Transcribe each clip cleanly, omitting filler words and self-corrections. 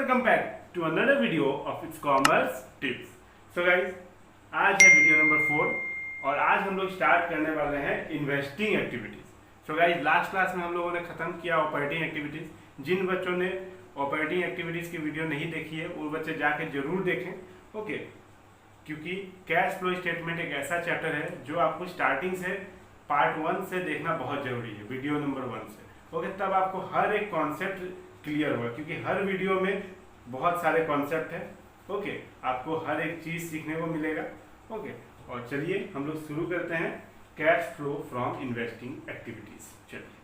welcome back to another video of its commerce tips. So guys, आज है video number 4 और आज हम लोग स्टार्ट करने वाले हैं investing activities. So guys, last class में हम लोगों ने खत्म किया ऑपरेटिंग एक्टिविटीज. जिन बच्चों ने ऑपरेटिंग एक्टिविटीज की वीडियो नहीं देखी है वो बच्चे जाके जरूर देखें. ओके, क्योंकि कैश फ्लो स्टेटमेंट एक ऐसा चैप्टर है जो आपको स्टार्टिंग से पार्ट 1 से देखना बहुत जरूरी है, वीडियो नंबर 1 से. ओके, तब आपको हर एक कॉन्सेप्ट क्लियर होगा, क्योंकि हर वीडियो में बहुत सारे कॉन्सेप्ट है. ओके, आपको हर एक चीज सीखने को मिलेगा. ओके, और चलिए हम लोग शुरू करते हैं cash flow from investing activities. चलिए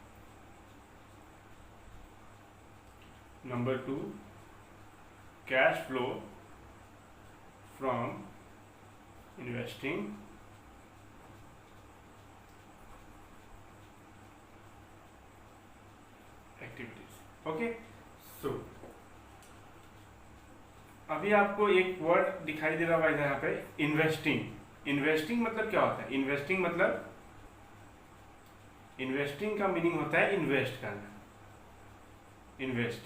number 2, cash flow from investing activities. Okay, so अभी आपको एक वर्ड दिखाई दे रहा होगा यहाँ पे, इन्वेस्टिंग. इन्वेस्टिंग मतलब क्या होता है? इन्वेस्टिंग मतलब, इन्वेस्टिंग का मीनिंग होता है इन्वेस्ट करना, इन्वेस्ट.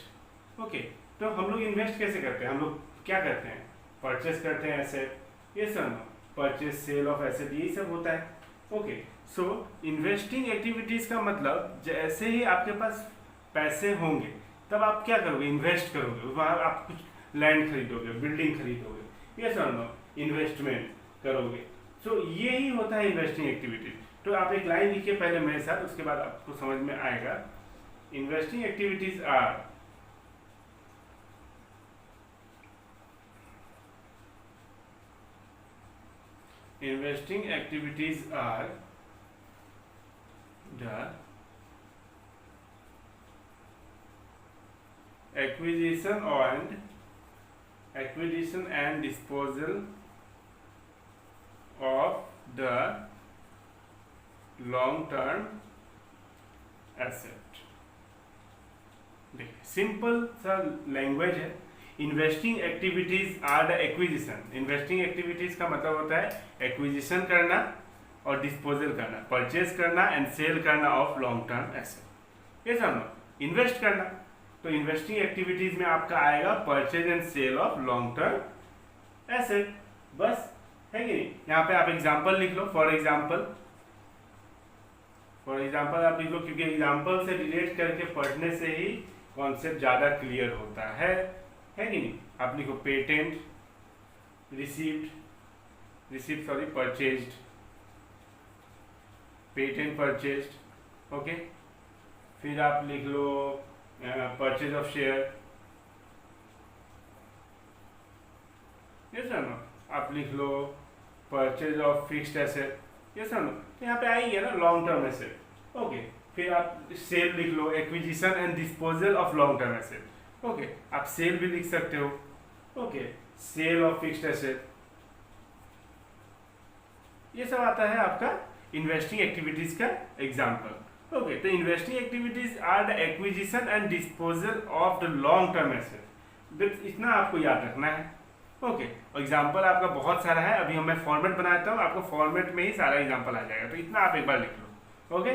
ओके, तो हम लोग इन्वेस्ट कैसे करते हैं? हम लोग क्या करते हैं? परचेस करते हैं एसेट, ये सब परचेस सेल ऑफ एसेट, यही सब होता है. ओके, सो इन्वेस्टिंग एक्टिविटीज का मतलब जैसे ही आपके पास पैसे होंगे तब आप क्या करोगे? इन्वेस्ट करोगे. वहाँ आप कुछ लैंड खरीदोगे, बिल्डिंग खरीदोगे, ये सब इन्वेस्टमेंट करोगे. सो यही होता है इन्वेस्टिंग एक्टिविटीज. तो आप एक लाइन लिखिए पहले मेरे साथ, उसके बाद आपको समझ में आएगा. Investing activities are investing activities are the acquisition and disposal of the long term asset. देखिए, सिंपल सा लैंग्वेज है. Investing activities are the acquisition. Investing activities का मतलब होता है एक्विजिशन करना और डिस्पोजल करना, परचेज करना एंड सेल करना ऑफ लॉन्ग टर्म एसेट. ये सब इन्वेस्ट करना. तो इन्वेस्टिंग एक्टिविटीज में आपका आएगा purchase and sale of long term asset. बस, है कि नहीं? यहाँ पे आप एग्जाम्पल लिख लो. फॉर एग्जाम्पल आप लिख लो, क्योंकि एग्जाम्पल से रिलेट करके पढ़ने से ही कॉन्सेप्ट ज्यादा क्लियर होता है कि नहीं? आप लिखो patent, purchased, patent purchased. Okay, फिर आप लिख लो परचेज ऑफ शेयर. ये सुनो, आप लिख लो परचेज ऑफ फिक्स्ड एसेट. ये सुनो, तो यहाँ पे आएगी ना लॉन्ग टर्म एसेट. ओके, फिर आप सेल लिख लो, acquisition and disposal of long term asset. Okay, आप सेल भी लिख सकते हो. Okay, sale of fixed asset. ये सब आता है आपका इन्वेस्टिंग एक्टिविटीज का एग्जांपल. ओके, तो investing activities are the acquisition and disposal of the long term asset. इतना आपको याद रखना है. ओके, एग्जांपल आपका बहुत सारा है. अभी मैं फॉर्मेट बनाता हूँ, आपको फॉर्मेट में ही सारा एग्जांपल आ जाएगा. तो इतना आप एक बार लिख लो. ओके,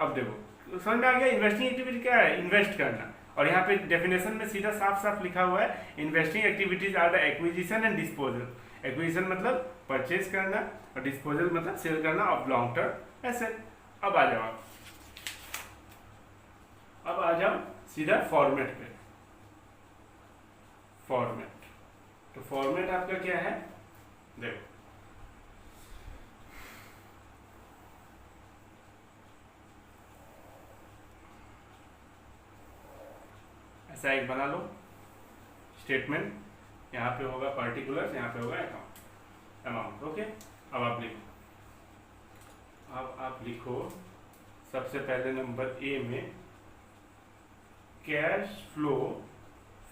अब देखो समझ में आ गया इन्वेस्टिंग एक्टिविटी क्या है? इन्वेस्ट करना. और यहाँ पे डेफिनेशन में सीधा साफ साफ लिखा हुआ है, investing activities are the acquisition and disposal. Acquisition मतलब परचेज करना और डिस्पोजल मतलब सेल करना ऑफ लॉन्ग टर्म एसेट. अब आ जाओ सीधा फॉर्मेट पे. फॉर्मेट, तो फॉर्मेट आपका क्या है? देखो, ऐसा एक बना लो स्टेटमेंट. यहाँ पे होगा पर्टिकुलर्स, यहाँ पे होगा अमाउंट. ओके, अब आप लिखो सबसे पहले नंबर ए में cash flow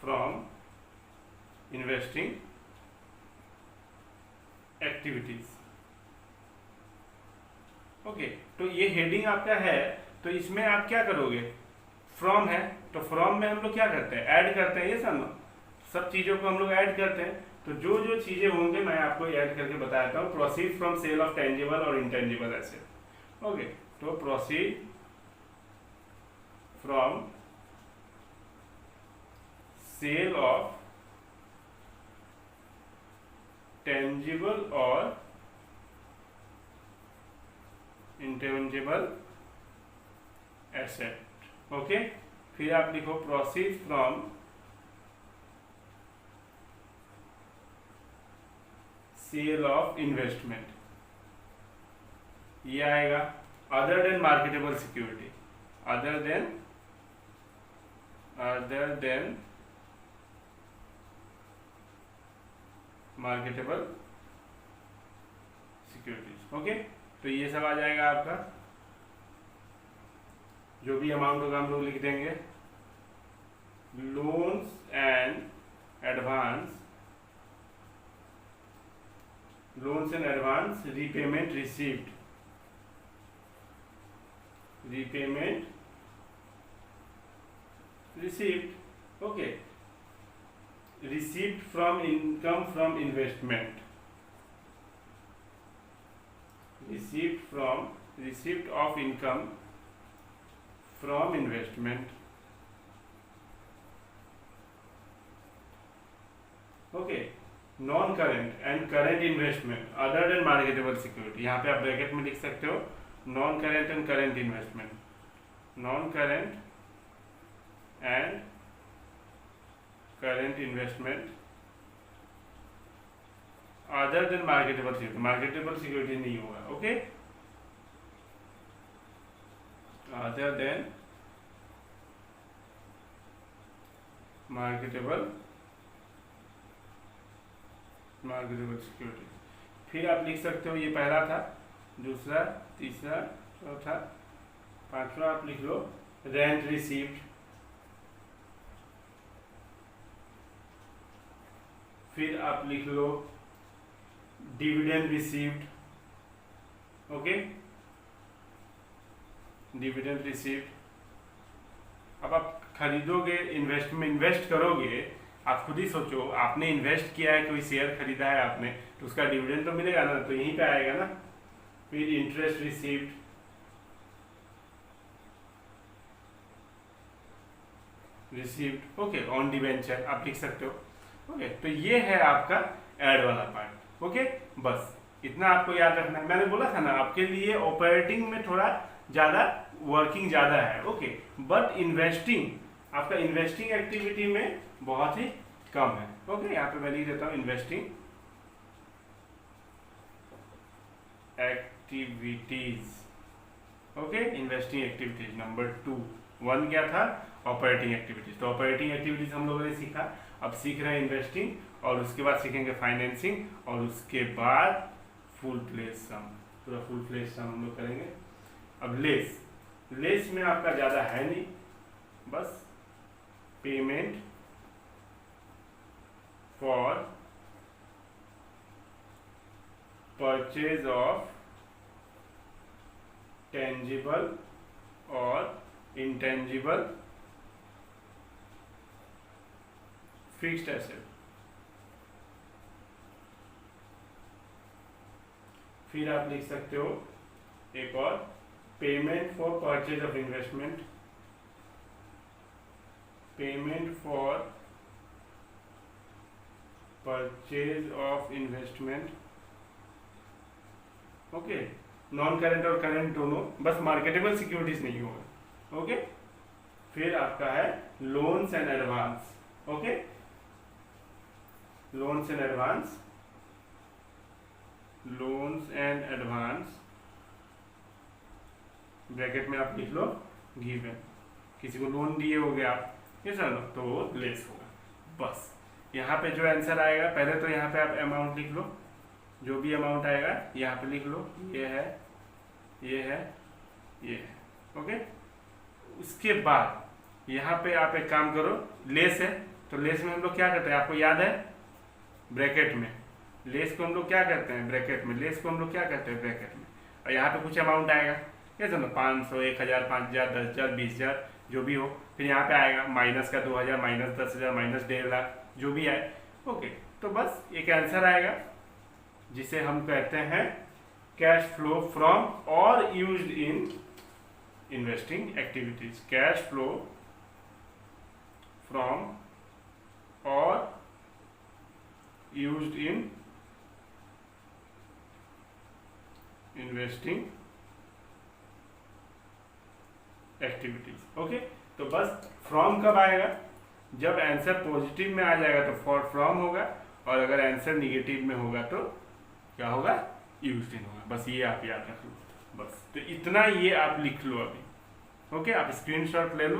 from investing activities. Okay, तो ये हेडिंग आपका है. तो इसमें आप क्या करोगे? फ्रॉम है, तो फ्रॉम में हम लोग क्या करते हैं? ऐड करते हैं. ये सब चीजों को हम लोग ऐड करते हैं. तो जो जो चीजें होंगे मैं आपको ऐड करके बताता हूँ. Proceed from sale of tangible और इंटेंजिबल एसेट. ओके, तो proceed from sale of tangible और इंटेंजिबल एसेट। ओके, फिर आप लिखो proceed from sale of investment, ये आएगा। Other than marketable security, other than marketable securities. Okay, तो ये सब आ जाएगा आपका। जो भी अमाउंट होगा हम लोग लिख देंगे। Loans and advance, loans and advance, repayment received, repayment received. Okay, received from income from investment, received of income from investment. Okay, non current and current investment other than marketable security, यहाँ पे आप bracket में लिख सकते हो non current and current investment, non current and current investment other than marketable security, marketable security नहीं होगा। Okay, other than marketable security. फिर आप लिख सकते हो, ये पहला था, दूसरा, तीसरा, चौथा, पांचवा आप लिख लो रेंट रिसीव्ड, फिर आप लिख लो dividend received. Okay, dividend received. अब आप खरीदोगे, इन्वेस्ट करोगे, आप खुद ही सोचो, आपने इन्वेस्ट किया है, कोई शेयर खरीदा है आपने, तो उसका डिविडेंड तो मिलेगा ना, तो यहीं पे आएगा ना। फिर interest received, okay, on debenture आप लिख सकते हो। ओके, तो ये है आपका ऐड वाला पार्ट। ओके, बस इतना आपको याद रखना है। मैंने बोला था ना, आपके लिए ऑपरेटिंग में थोड़ा ज्यादा वर्किंग ज्यादा है। ओके, बट इन्वेस्टिंग, आपका इन्वेस्टिंग एक्टिविटी में बहुत ही कम है। ओके, यहाँ पे मैं लिख देता हूँ investing activities. Okay, investing activities number 2। 1 क्या था? Operating activities. तो ऑपरेटिंग एक्टिविटीज हम लोगों ने सीखा, अब सीख रहे हैं इन्वेस्टिंग, और उसके बाद सीखेंगे फाइनेंसिंग, और उसके बाद फुल फ्लेज सम, पूरा फुल फ्लेज सम हम लोग करेंगे। अब लेस में आपका ज़्यादा है नहीं, बस payment for purchase of tangible और इंटेंजिबल फिक्स्ड एसेट। फिर आप लिख सकते हो एक और, payment for purchase of investment, payment for purchase of investment. Okay, non current और करेंट दोनों, बस मार्केटेबल सिक्योरिटीज नहीं होगा। ओके, फिर आपका है loans and advance. Okay, loans and advance, loans and advance bracket में आप लिख लो गिवन, किसी को लोन दिए होगे आप, ये समझ लो, तो वो लेस होगा। बस यहाँ पे जो आंसर आएगा, पहले तो यहाँ पे आप अमाउंट लिख लो, जो भी अमाउंट आएगा यहाँ पे लिख लो, ये है, ये है, ये है। ओके, उसके बाद यहाँ पे आप एक काम करो, लेस है, तो लेस में हम लोग क्या करते हैं, आपको याद है? ब्रैकेट में लेस को हम लोग क्या करते हैं, ब्रैकेट में लेस को हम लोग क्या करते हैं, ब्रैकेट में। और यहाँ पे कुछ अमाउंट आएगा, ये समझो 500, 1000, 5000, 10000, 20000, जो भी हो। फिर यहाँ पे आएगा माइनस का 2000, माइनस 10000, माइनस 1.5 लाख, जो भी आए। ओके, तो बस एक आंसर आएगा जिसे हम कहते हैं कैश फ्लो फ्रॉम और used in investing activities. Cash flow from और used in investing activities. Okay, तो बस फ्रॉम कब आएगा? जब आंसर पॉजिटिव में आ जाएगा तो फॉर फ्रॉम होगा, और अगर आंसर निगेटिव में होगा तो क्या होगा? यूज्ड इन होगा। बस ये आप याद रख लो। बस तो इतना ये आप लिख लो अभी। ओके, आप स्क्रीनशॉट ले लो।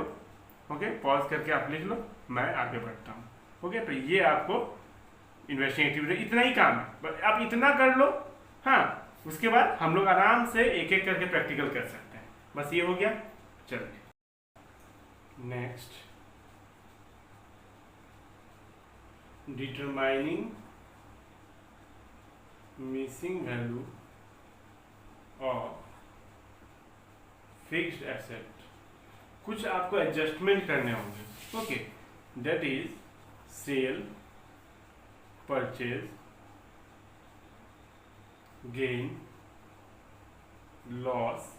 ओके, पॉज करके आप लिख लो, मैं आगे बढ़ता हूँ। ओके, तो ये आपको इन्वेस्टिंग एक्टिविटी इतना ही काम है, आप इतना कर लो। हाँ, उसके बाद हम लोग आराम से एक एक करके प्रैक्टिकल कर सकते हैं। बस ये हो गया। चलिए next, determining missing value of fixed asset. कुछ आपको एडजस्टमेंट करने होंगे। Okay, that is sale, purchase, gain, loss,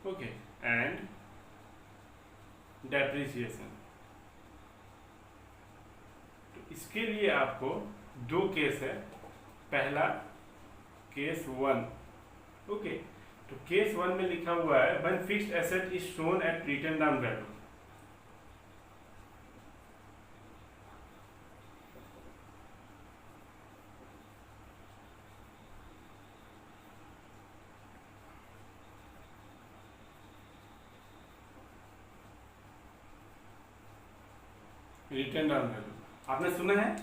okay, and depreciation. तो इसके लिए आपको दो केस है। पहला केस 1। ओके, तो केस 1 में लिखा हुआ है when fixed asset is shown at written down value. Return down value आपने सुना है?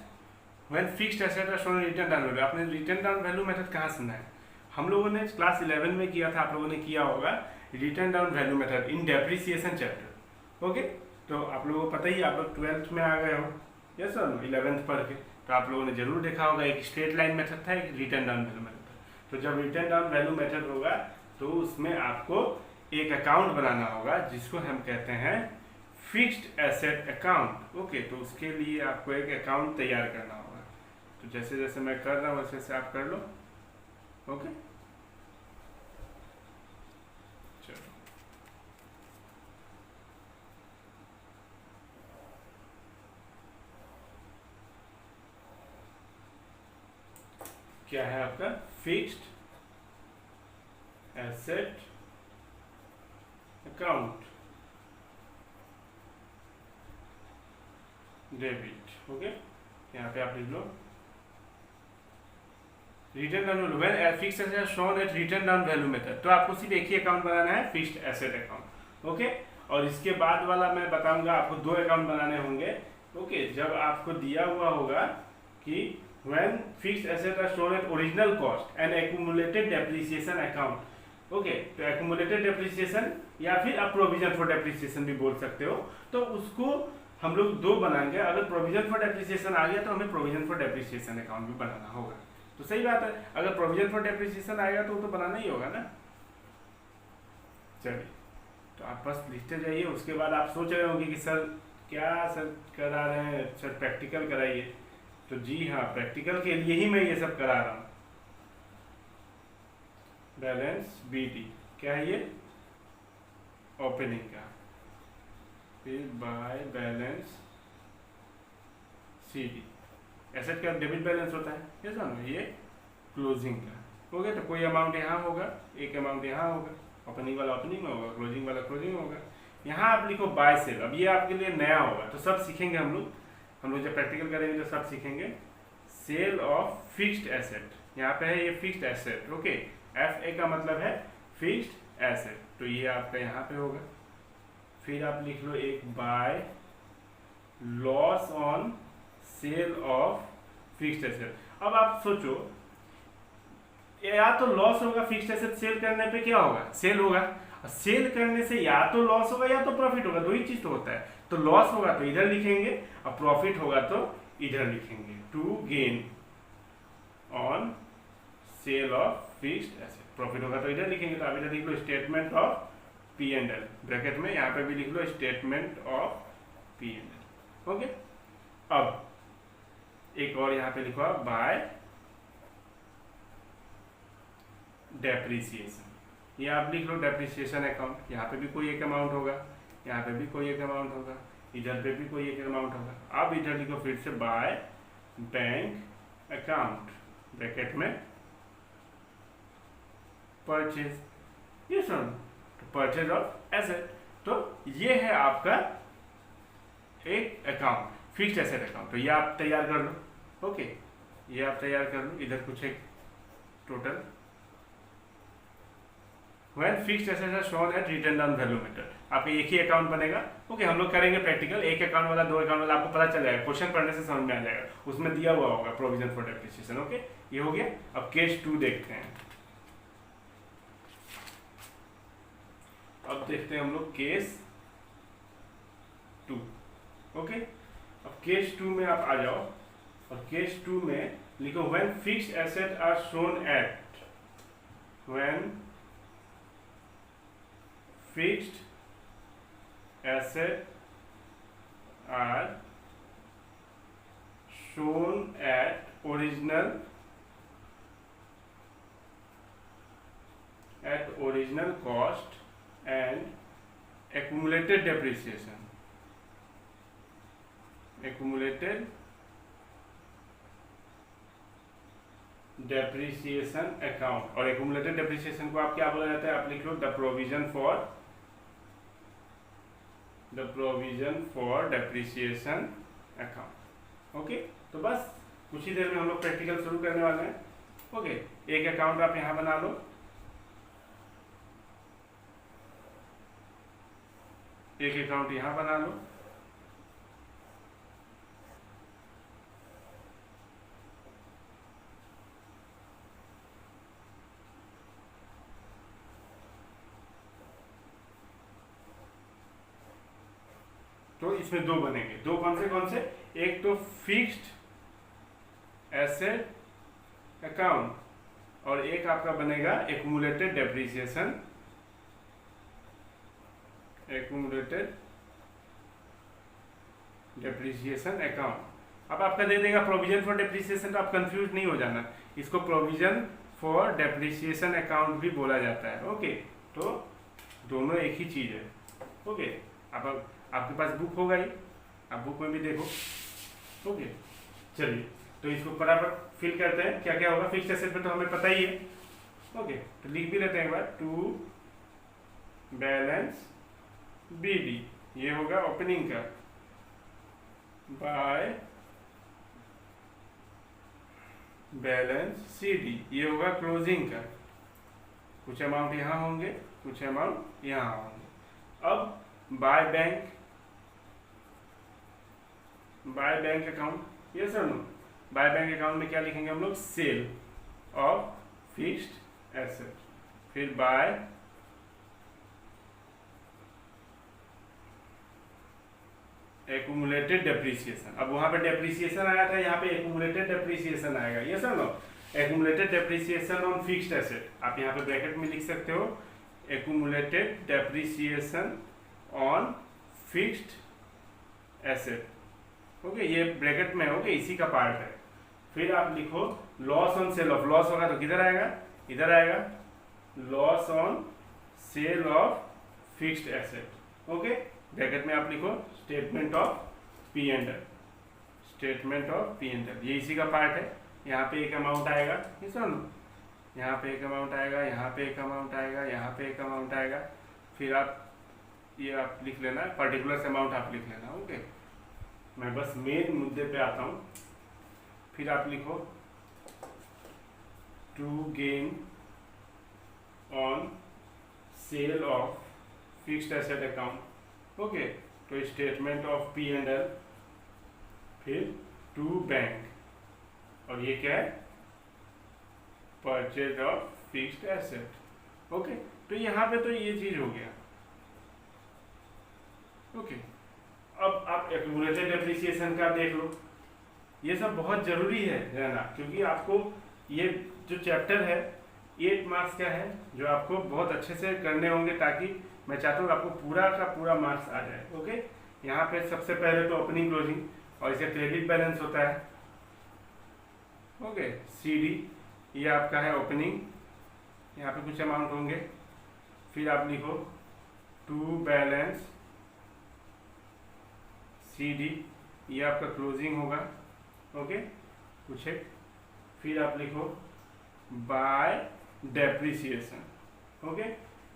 When fixed asset are shown return down value. आपने रिटर्न डाउन वैल्यू मेथड कहाँ सुना है? हम लोगों ने क्लास 11 में किया था, आप लोगों ने किया होगा return down value method in depreciation chapter. Okay, तो आप लोगों को पता ही, आप लोग 12th में आ गए हो, यस सर, 11th पढ़ के, तो आप लोगों ने जरूर देखा होगा एक स्ट्रेट लाइन मेथड था, एक रिटर्न डाउन वैल्यू मेथड। तो जब रिटर्न डाउन वैल्यू मेथड होगा तो उसमें आपको एक अकाउंट बनाना होगा जिसको हम कहते हैं फिक्स्ड एसेट अकाउंट। ओके, तो उसके लिए आपको एक अकाउंट तैयार करना होगा। तो जैसे जैसे मैं कर रहा हूँ वैसे वैसे आप कर लो। ओके, चलो क्या है आपका fixed asset account debit. Okay, यहाँ पे आप लिख लो written down value when fixed asset shown at written down value method. तो आपको सिर्फ एक ही अकाउंट बनाना है, फिक्स्ड एसेट अकाउंट। ओके, और इसके बाद वाला मैं बताऊंगा आपको दो अकाउंट बनाने होंगे। ओके, जब आपको दिया हुआ होगा कि when fixed asset are shown at original cost and accumulated depreciation account. Okay, तो एक्यूमुलेटेड डेप्रिसिएशन या फिर आप प्रोविजन फॉर डेप्रिसिएशन भी बोल सकते हो। तो उसको हम लोग दो बनाएंगे। अगर प्रोविजन फॉर डेप्रिसिएशन आ गया तो हमें प्रोविजन फॉर डेप्रिसिएशन अकाउंट भी बनाना होगा। तो सही बात है, अगर प्रोविजन फॉर डेप्रिसिएशन आएगा तो वो तो बनाना ही होगा ना। चलिए, तो आप बस लिखते जाइए। उसके बाद आप सोच रहे होंगे कि सर क्या सर करा रहे हैं, सर प्रैक्टिकल कराइए। तो जी हाँ, प्रैक्टिकल के लिए ही मैं ये सब करा रहा हूँ। बैलेंस बीटी क्या है ये? ओपनिंग का, फिर बाय बैलेंस सीडी। एसेट का डेबिट बैलेंस होता है, ये समझो, ये क्लोजिंग का। ओके, तो कोई अमाउंट यहाँ होगा, एक अमाउंट यहाँ होगा, ओपनिंग वाला ओपनिंग में होगा, क्लोजिंग वाला क्लोजिंग में होगा। यहाँ आप लिखो बाय सेल। अब ये आपके लिए नया होगा, तो सब सीखेंगे हम लोग जब प्रैक्टिकल करेंगे तो सब सीखेंगे। सेल ऑफ फिक्स्ड एसेट, यहाँ पे है ये fixed asset. Okay, F A का मतलब है फिक्स्ड एसेट, तो ये आपका यहाँ पे होगा। फिर आप लिख लो एक by loss on sale of fixed asset. अब आप सोचो, या तो लॉस होगा फिक्स्ड एसेट सेल करने पे, क्या होगा? सेल होगा। सेल करने से या तो लॉस होगा या तो प्रॉफिट होगा, दो ही चीज तो होता है। तो लॉस होगा तो इधर लिखेंगे और प्रॉफिट होगा तो इधर लिखेंगे। To gain on sale of fixed asset, profit होगा तो इधर लिखेंगे। तो आप इधर लिख लो statement of P and L, bracket में यहाँ पे भी लिख लो statement of P and L. Okay, अब एक और यहाँ पे लिखो आप बाय डेप्रिसिएशन, ये आप लिख लो डेप्रिसिएशन अकाउंट। यहाँ पे भी कोई एक अमाउंट होगा, यहाँ पे भी कोई एक अमाउंट होगा, इधर पे भी कोई एक अमाउंट होगा। अब इधर लिखो फिर से बाय बैंक अकाउंट, ब्रैकेट में परचेज, ये सुन, परचेज ऑफ एसेट। तो ये है आपका एक अकाउंट, फिक्स्ड एसेट अकाउंट। तो ये आप तैयार कर लो। ओके, ये आप तैयार कर लो। इधर कुछ एक total when fixed assets are shown at written down value method, आपका एक ही अकाउंट बनेगा। ओके, हम लोग करेंगे प्रैक्टिकल, एक अकाउंट वाला, दो अकाउंट वाला, आपको पता चल जाएगा, क्वेश्चन पढ़ने से समझ में आ जाएगा, उसमें दिया हुआ होगा प्रोविजन फॉर डेप्रिसिएशन। ओके, ये हो गया। अब केस 2 देखते हैं। अब देखते हैं हम लोग केस 2। ओके, अब केस 2 में आप आ जाओ, और केस 2 में लिखो when fixed asset are shown at, when fixed asset are shown at original cost and accumulated depreciation account। और accumulated depreciation को आप क्या बोला जाता है, आप लिख लो the provision for depreciation account. Okay, तो बस कुछ ही देर में हम लोग प्रैक्टिकल शुरू करने वाले हैं। ओके, एक अकाउंट आप यहां बना लो, एक अकाउंट यहां बना लो, तो इसमें दो बनेंगे। दो कौन से? एक तो फिक्स्ड एसेट अकाउंट और एक आपका बनेगा एक्यूमुलेटेड डेप्रिसिएशन अकाउंट। अब आपका दे देगा प्रोविजन फॉर डेप्रिसिएशन, तो आप कंफ्यूज नहीं हो जाना, इसको प्रोविजन फॉर डेप्रिसिएशन अकाउंट भी बोला जाता है। ओके, तो दोनों एक ही चीज है। ओके, अब आपके पास बुक होगा ही, आप बुक में भी देखो। ओके, चलिए तो इसको फटाफट फिल करते हैं। क्या क्या होगा फिक्स्ड एसेट पे तो हमें पता ही है। ओके, तो लिख भी लेते हैं एक बार, टू बैलेंस बीडी, ये होगा ओपनिंग का, बाय बैलेंस सीडी, ये होगा क्लोजिंग का। कुछ अमाउंट यहाँ होंगे, कुछ अमाउंट यहाँ होंगे। अब by bank account, yes or no, by bank account में क्या लिखेंगे हम लोग, सेल ऑफ फिक्स्ड एसेट, फिर बाय एक्यूमुलेटेड डेप्रिसिएशन। अब वहां पे डेप्रिसिएशन आया था, यहाँ पे एक्यूमुलेटेड डेप्रिसिएशन आएगा। Yes or no, accumulated depreciation on fixed asset, आप यहाँ पे ब्रैकेट में लिख सकते हो, accumulated depreciation on fixed asset. Okay, ये ब्रैकेट में, ओके, इसी का पार्ट है। फिर आप लिखो loss on sale of, loss होगा तो किधर आएगा, इधर आएगा, loss on sale of fixed asset. Okay, bracket में आप लिखो statement of P and L, ये इसी का पार्ट है। यहाँ पे एक अमाउंट आएगा, ये सुनो, यहाँ पे एक अमाउंट आएगा, यहाँ पे एक अमाउंट आएगा, यहाँ पे एक अमाउंट आएगा। फिर आप ये आप लिख लेना, पर्टिकुलर अमाउंट आप लिख लेना। ओके, मैं बस मेन मुद्दे पे आता हूँ। फिर आप लिखो to gain on sale of fixed asset account. Okay, तो statement of P and L, फिर टू बैंक, और ये क्या है, purchase of fixed asset. Okay, तो यहाँ पे तो ये चीज हो गया। ओके, अब आप एक्यूमुलेटेड डेप्रिसिएशन का देख लो। ये सब बहुत जरूरी है रहना, क्योंकि आपको ये जो चैप्टर है 8 मार्क्स का है, जो आपको बहुत अच्छे से करने होंगे, ताकि मैं चाहता हूँ आपको पूरा का पूरा मार्क्स आ जाए। ओके, यहाँ पे सबसे पहले तो ओपनिंग क्लोजिंग, और इसे क्रेडिट बैलेंस होता है। ओके, सीडी, ये आपका है ओपनिंग, यहाँ पे कुछ अमाउंट होंगे। फिर आप लिखो टू बैलेंस सीडी, ये आपका क्लोजिंग होगा। ओके, कुछ है। फिर आप लिखो बाय डेप्रिसिएशन, ओके,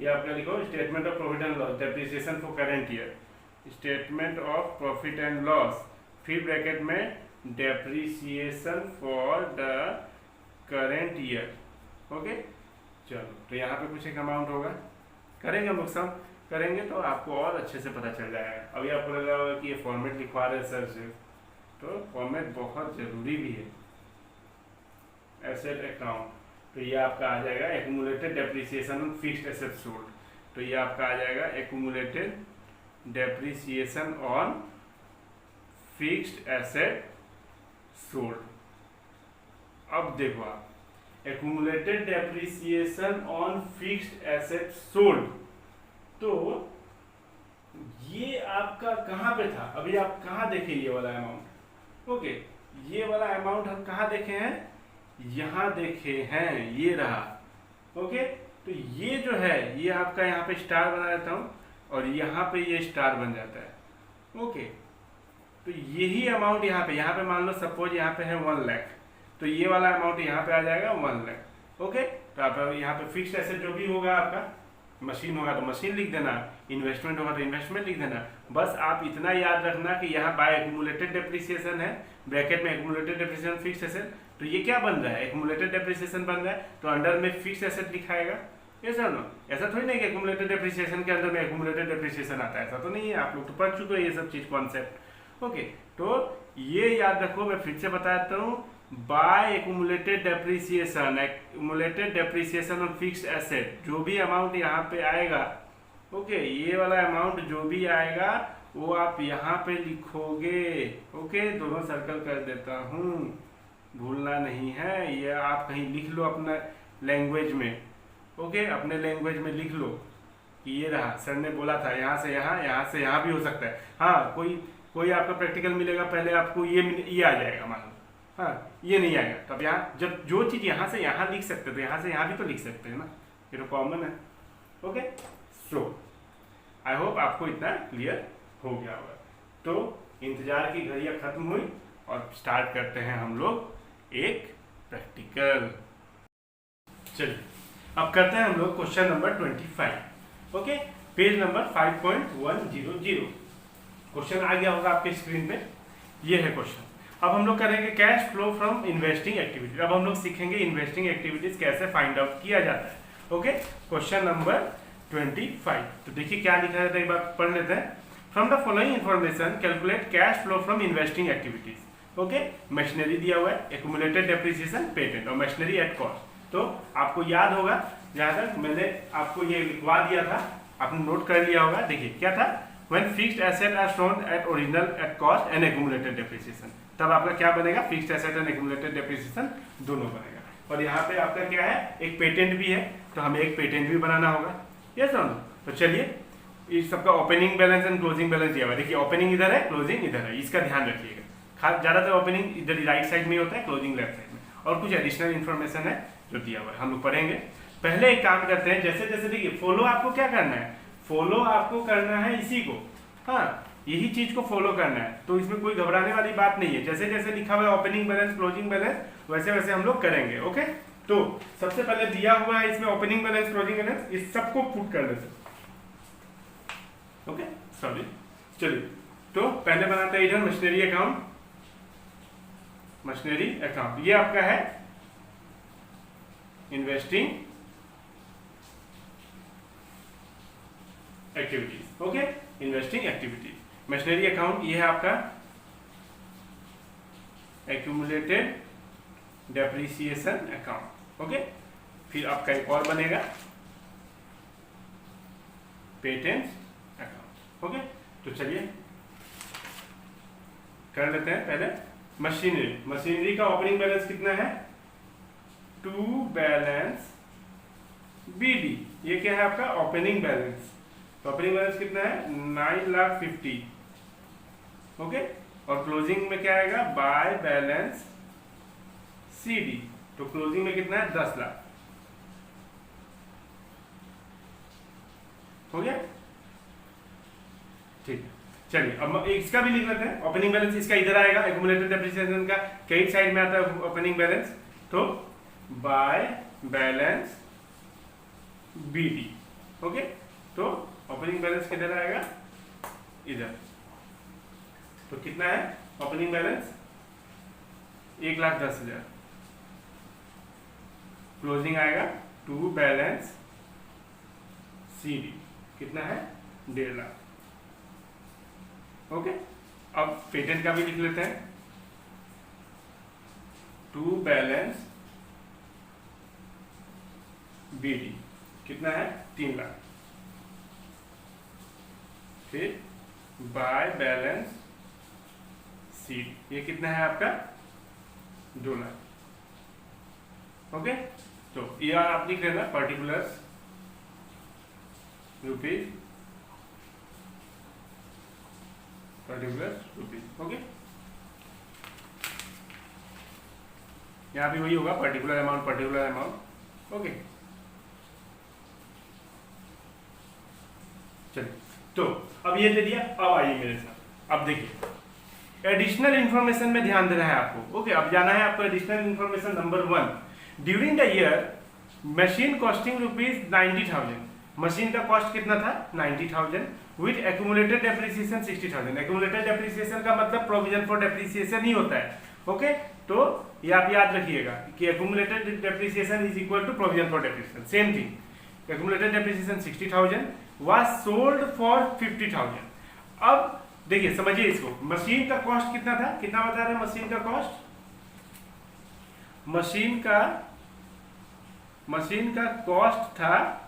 ये आपका लिखो statement of profit and loss depreciation for current year, statement of profit and loss, फिर ब्रैकेट में depreciation for the current year. Okay, चलो तो यहाँ पे कुछ एक अमाउंट होगा, करेंगे हम लोग सब करेंगे तो आपको और अच्छे से पता चल जाएगा। अभी आपको लग रहा होगा कि ये फॉर्मेट लिखवा रहे हैं सर से, तो फॉर्मेट बहुत ज़रूरी भी है। एसेट अकाउंट, तो ये आपका आ जाएगा accumulated depreciation on fixed asset sold, तो ये आपका आ जाएगा accumulated depreciation on fixed asset sold. अब देखो आप, accumulated depreciation on fixed asset sold, तो ये आपका कहाँ पे था? अभी आप कहाँ देखे ये वाला अमाउंट? ओके, ये वाला अमाउंट हम कहाँ देखे हैं? यहाँ देखे हैं, ये रहा। ओके, तो ये जो है ये आपका यहाँ पे स्टार बना देता हूँ और यहाँ पे ये स्टार बन जाता है। ओके, तो यही अमाउंट यहाँ पे मान लो सपोज यहाँ पे है 1 लाख, तो ये वाला अमाउंट यहाँ पे आ जाएगा 1 लाख। ओके, तो आप यहाँ पे फिक्स्ड एसेट जो भी होगा आपका, मशीन होगा तो मशीन लिख देना, इन्वेस्टमेंट होगा तो इन्वेस्टमेंट लिख देना। बस आप इतना याद रखना कि यहाँ बाय एक्यूमुलेटेड डेप्रिसिएशन है, ब्रैकेट में एक्यूमुलेटेड डेप्रिसिएशन फिक्स्ड एसेट, तो ये क्या बन रहा है? एक्यूमुलेटेड डेप्रिसिएशन बन रहा है, तो अंडर में फिक्स्ड एसेट लिखाएगा। ये सर नो, ऐसा थोड़ी नहीं कि एक्यूमुलेटेड डेप्रिसिएशन के अंदर में एक्यूमुलेटेड डेप्रिसिएशन आता है, ऐसा तो नहीं है, आप लोग तो पढ़ चुके हो ये सब चीज कॉन्सेप्ट। ओके, तो ये याद रखो, मैं फिर से बता देता हूँ, by accumulated depreciation on fixed asset, जो भी अमाउंट यहाँ पे आएगा, ओके, ये वाला अमाउंट जो भी आएगा वो आप यहाँ पे लिखोगे। ओके, दोनों सर्कल कर देता हूँ, भूलना नहीं है, ये आप कहीं लिख लो अपना लैंग्वेज में। ओके, अपने लैंग्वेज में लिख लो कि ये रहा, सर ने बोला था यहाँ से यहाँ भी हो सकता है। हाँ, कोई आपका प्रैक्टिकल मिलेगा, पहले आपको ये आ जाएगा मान लो, हाँ ये नहीं आएगा, तब यहाँ जब जो चीज़ यहाँ से यहाँ लिख सकते हो तो यहाँ से यहाँ भी तो लिख सकते हैं ना, ये तो कॉमन है। ओके, सो आई होप आपको इतना क्लियर हो गया होगा। तो इंतजार की घड़ियाँ खत्म हुई और स्टार्ट करते हैं हम लोग एक प्रैक्टिकल। चलिए अब करते हैं हम लोग question number 25। Okay, page number 5.100। Question आ गया होगा आपके स्क्रीन पे, ये है क्वेश्चन। अब हम लोग करेंगे cash flow from investing activities. अब हम लोग सीखेंगे इन्वेस्टिंग एक्टिविटीज कैसे फाइंड आउट किया जाता है। Okay, question number 25। तो देखिए क्या लिखा है, एक बार पढ़ लेते हैं। From the following information calculate cash flow from investing activities. Okay, machinery दिया हुआ है, एक्यूमुलेटेड डेप्रिसिएशन, पेटेंट और मशीनरी एट कॉस्ट। तो आपको याद होगा, जहां तक मैंने आपको ये लिखवा दिया था आपने नोट कर लिया होगा। देखिए क्या था, when fixed asset are shown at original at cost and accumulated depreciation, तब आपका क्या बनेगा, fixed asset and accumulated depreciation दोनों बनेगा। और यहाँ पे आपका क्या है, एक पेटेंट भी है, तो हमें एक पेटेंट भी बनाना होगा। Yes sir. तो चलिए, इस सबका opening balance and closing balance दिया हुआ है। देखिए ओपनिंग इधर है, क्लोजिंग इधर है, इसका ध्यान रखिएगा। खास ज्यादातर ओपनिंग इधर राइट साइड में होता है, क्लोजिंग लेफ्ट साइड में। और कुछ एडिशनल इन्फॉर्मेशन है जो दिया हुआ है, हम लोग पढ़ेंगे। पहले एक काम करते हैं, जैसे जैसे देखिए फॉलो आपको क्या करना है, फॉलो आपको करना है इसी को, हाँ यही चीज को फॉलो करना है। तो इसमें कोई घबराने वाली बात नहीं है, जैसे जैसे लिखा हुआ है ओपनिंग बैलेंस क्लोजिंग बैलेंस, वैसे वैसे हम लोग करेंगे। ओके, तो सबसे पहले दिया हुआ है इसमें ओपनिंग बैलेंस क्लोजिंग बैलेंस, इस सबको पुट कर देते हैं। ओके, सॉरी, चलिए तो पहले बनाते हैं इधर मशीनरी अकाउंट। मशीनरी अकाउंट ये आपका है investing activities. Okay, investing activities, machinery account ये है आपका एक्यूमुलेटेड डेप्रिसिएशन अकाउंट। ओके, फिर आपका एक और बनेगा पेटेंट अकाउंट। ओके, तो चलिए कर लेते हैं। पहले मशीनरी का ओपनिंग बैलेंस कितना है, टू बैलेंस बीडी, ये क्या है आपका ओपनिंग बैलेंस। तो ओपनिंग बैलेंस कितना है, 9,50,000। ओके, और क्लोजिंग में क्या आएगा, बाय बैलेंस सीडी, तो क्लोजिंग में कितना है, 10 लाख। हो गया, ठीक है। चलिए अब इसका भी लिख लेते हैं। ओपनिंग बैलेंस इसका इधर आएगा, एक्यूमुलेटेड डेप्रिसिएशन का क्रेडिट साइड में आता है ओपनिंग बैलेंस, तो बाय बैलेंस BD। ओके, तो ओपनिंग बैलेंस किधर आएगा, इधर। तो कितना है ओपनिंग बैलेंस, 1,10,000। क्लोजिंग आएगा टू बैलेंस CD, कितना है 1.5 लाख। ओके, अब पेटेंट का भी लिख लेते हैं, टू बैलेंस BD कितना है 3 लाख। फिर बाय बैलेंस CD, ये कितना है आपका 2 लाख। ओके, तो ये आप लिख लेना पर्टिकुलर्स रुपीज, ओके। यहाँ भी वही होगा, पर्टिकुलर अमाउंट, ओके। चलिए, तो अब ये दे दिया। अब आइए मेरे साथ, अब देखिए एडिशनल इंफॉर्मेशन में ध्यान देना है आपको। ओके, अब जाना है आपको additional information number 1। During the year machine costing ₹90,000। Machine का कॉस्ट कितना था 90,000 with accumulated depreciation 60,000। Accumulated depreciation का मतलब प्रोविजन फॉर डेप्रिसिएशन ही होता है। ओके, तो ये आप याद रखिएगा कि accumulated depreciation is equal to provision for depreciation, same thing. Accumulated depreciation 60,000 was sold for 50,000। अब देखिए समझिए इसको, मशीन का कॉस्ट कितना था, कितना बता रहे हैं मशीन का कॉस्ट, मशीन का कॉस्ट था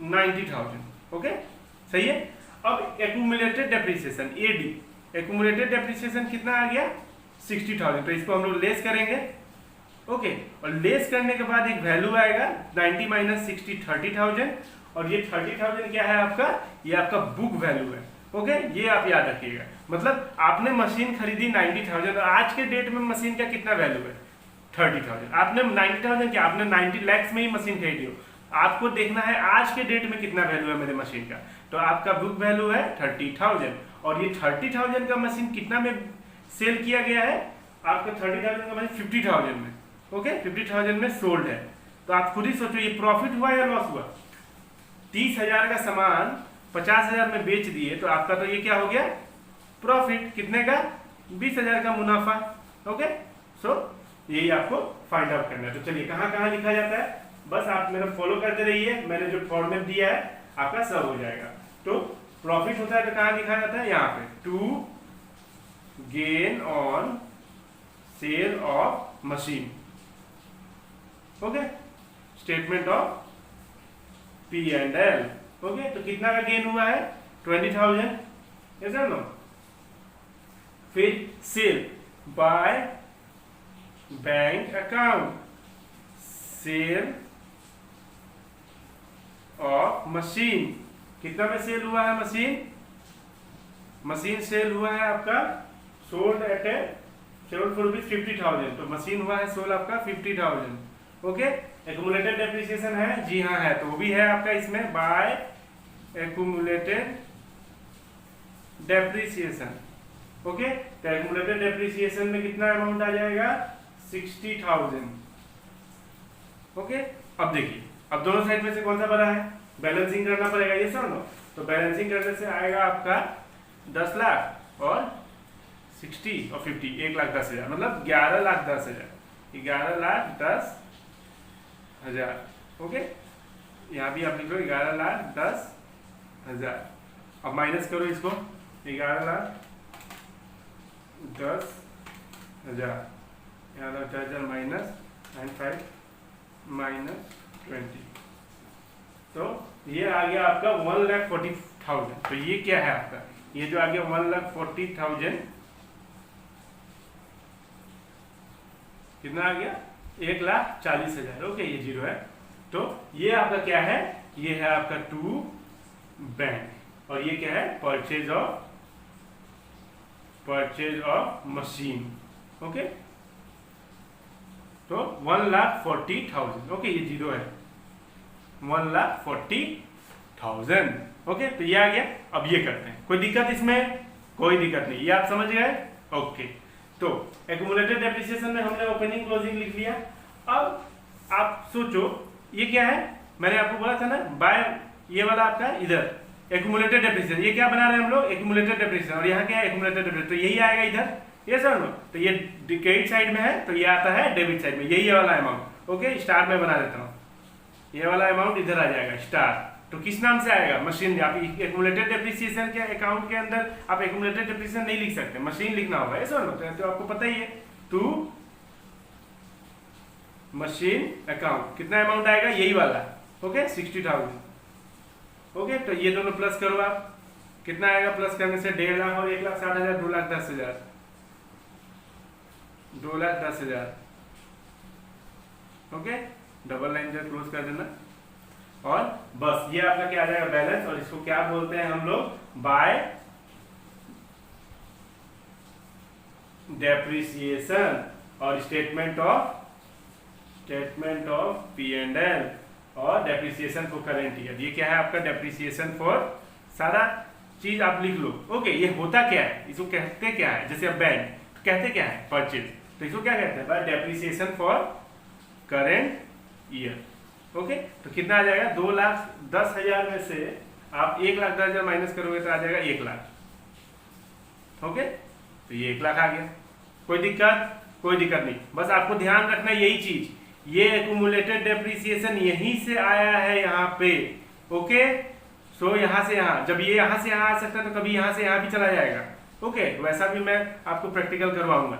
90,000। ओके, सही है। अब accumulated depreciation AD, accumulated depreciation कितना आ गया 60,000, तो इसको हम लोग लेस करेंगे। ओके, और लेस करने के बाद एक वैल्यू आएगा 90 माइनस 60 30,000, और ये 30,000 क्या है आपका, ये आपका बुक वैल्यू है। ओके, ये आप याद रखिएगा। मतलब आपने मशीन खरीदी 90,000 और आज के डेट में मशीन का कितना वैल्यू है 30,000। आपने 90,000 क्या, आपने 90 लाख में ही मशीन खरीदी हो, आपको देखना है आज के डेट में कितना वैल्यू है मेरे मशीन का। तो आपका बुक वैल्यू है 30,000, और ये 30,000 का मशीन कितना में सेल किया गया है, आपका 30,000 का मशीन 50,000 में। ओके, 50,000 में सोल्ड है। तो आप खुद ही सोचो ये प्रॉफिट हुआ या लॉस हुआ। 30,000 का सामान 50,000 में बेच दिए, तो आपका तो ये क्या हो गया प्रॉफिट, कितने का 20,000 का मुनाफा। ओके, सो यही आपको फाइंड आउट करना है। तो चलिए कहाँ कहाँ लिखा जाता है, बस आप मेरा फॉलो करते रहिए, मैंने जो फॉर्मेट दिया है आपका सब हो जाएगा। तो प्रॉफिट होता है तो कहाँ लिखा जाता है, यहाँ पे to gain on sale of machine. Okay, statement of P&L। Okay, तो कितना का गेन हुआ है 20,000, यस और नो। फिर sale by bank account, sale of machine, कितना में सेल हुआ है मशीन सेल हुआ है आपका sold at A sold for ₹50,000, तो मशीन हुआ है सोल्ड आपका 50,000। ओके, एक्यूमुलेटेड डेप्रिसिएशन है, जी हाँ है, तो वो भी है आपका इसमें बाय एक्यूमुलेटेड डेप्रिसिएशन। ओके, तो एक्यूमुलेटेड डेप्रिसिएशन में कितना अमाउंट आ जाएगा 60,000। ओके, अब देखिए, अब दोनों साइड में से कौन सा बड़ा है, बैलेंसिंग करना पड़ेगा, ये सब ना। तो बैलेंसिंग करने से आएगा आपका 10 लाख और 60 और 50 1,10,000, मतलब 11,10,000, 11,10,000। ओके, यहाँ भी आप लिख लो 11,10,000। अब माइनस करो इसको, 11,10,000, 11,10,000 माइनस 95 माइनस 20, तो ये आ गया आपका 1,40,000। तो ये क्या है आपका, ये जो आ गया 1,40,000, कितना आ गया 1,40,000। ओके, ये जीरो है, तो ये आपका क्या है, ये है आपका टू बैंक, और ये क्या है परचेज ऑफ मशीन। ओके, तो 1,40,000। ओके, ये जीरो है 1,40,000। ओके, तो ये आ गया। अब ये करते हैं, कोई दिक्कत इसमें, कोई दिक्कत नहीं, ये आप समझ गए। ओके, तो एक्यूमुलेटेड डेप्रिसिएशन में हमने ओपनिंग क्लोजिंग लिख लिया। अब आप सोचो ये क्या है मैंने आपको बोला था ना बाय, ये वाला आपका इधर एक्यूमुलेटेड डेप्रिसिएशन, ये क्या बना रहे हैं हम लोग, एक्यूमुलेटेड डेप्रिसिएशन, और यहाँ क्या है एक्यूमुलेटेड डेप्रिसिएशन, तो यही आएगा इधर, ये सर नो, तो ये क्रेडिट साइड में है तो ये आता है डेबिट साइड में, यही वाला अमाउंट। ओके, स्टार में बना देता हूँ, ये वाला अमाउंट इधर आ जाएगा स्टार। तो किस नाम से आएगा, मशीन। आप एक्यूमुलेटेड डेप्रिसिएशन के अकाउंट के अंदर आप एक्यूमुलेटेड डेप्रिसिएशन नहीं लिख सकते, मशीन लिखना होगा, ऐसा ना, तो आपको पता ही है। टू मशीन अकाउंट कितना अमाउंट आएगा, यही वाला। ओके 60,000। ओके, तो ये दोनों प्लस करो आप, कितना आएगा प्लस करने से, 1.5 लाख और 1,60,000, 2,10,000, 2,10,000। ओके, डबल लाइन जो क्लोज कर देना, और बस ये आपका क्या आ जाएगा बैलेंस, और इसको क्या बोलते हैं हम लोग, बाय डेप्रिसिएशन, और स्टेटमेंट ऑफ P&L, और डेप्रिसिएशन फॉर करंट ईयर। ये क्या है आपका डेप्रिसिएशन फॉर, सारा चीज आप लिख लो। ओके, ये होता क्या है, इसको कहते क्या है, जैसे अब बैंक तो कहते क्या है परचेज, तो इसको क्या कहते हैं, bye depreciation for current year. Okay, तो कितना आ जाएगा, 2,10,000 में से आप 1,10,000 माइनस करोगे तो आ जाएगा 1 लाख। ओके, तो ये 1 लाख आ गया। कोई दिक्कत नहीं, बस आपको ध्यान रखना यही चीज, ये एक्यूमुलेटेड डेप्रिसिएशन यहीं से आया है यहाँ पे। ओके, सो यहाँ से यहाँ, जब ये यहाँ से यहाँ आ सकता है तो कभी यहाँ से यहाँ भी चला जाएगा। ओके, वैसा भी मैं आपको प्रैक्टिकल करवाऊंगा।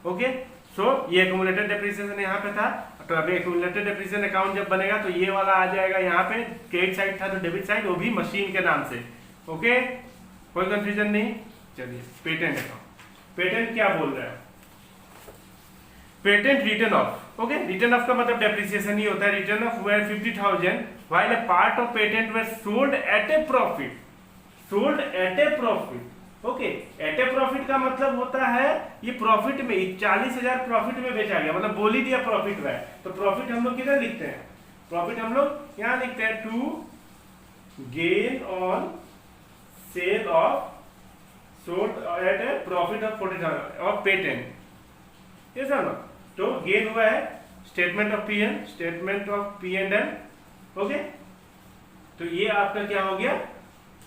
ओके, सो ये एक्यूमुलेटेड डेप्रिसिएशन यहाँ पे था, तो अभी एक्यूमुलेटेड डेप्रिसिएशन अकाउंट जब बनेगा तो ये वाला आ जाएगा यहाँ पे, क्रेडिट साइड था तो डेबिट साइड, वो भी मशीन के नाम से। ओके, कोई कंफ्यूजन नहीं। चलिए, पेटेंट अकाउंट, पेटेंट क्या बोल रहा है, patent return of. Okay, return of का मतलब डेप्रिसिएशन ही होता है। Return of were 50,000 while a part of patent were sold at a profit, sold at a profit. Okay, at a profit का मतलब होता है ये प्रॉफिट में, 40,000 प्रॉफिट में बेचा गया, मतलब बोल ही दिया प्रॉफिट में। तो प्रॉफिट हम लोग किधर लिखते हैं, प्रॉफिट हम लोग यहाँ लिखते हैं, to gain on sale of sold at a profit of 40,000 of patent, yes or ना। तो गेन हुआ है स्टेटमेंट ऑफ P&L। ओके, तो ये आपका क्या हो गया,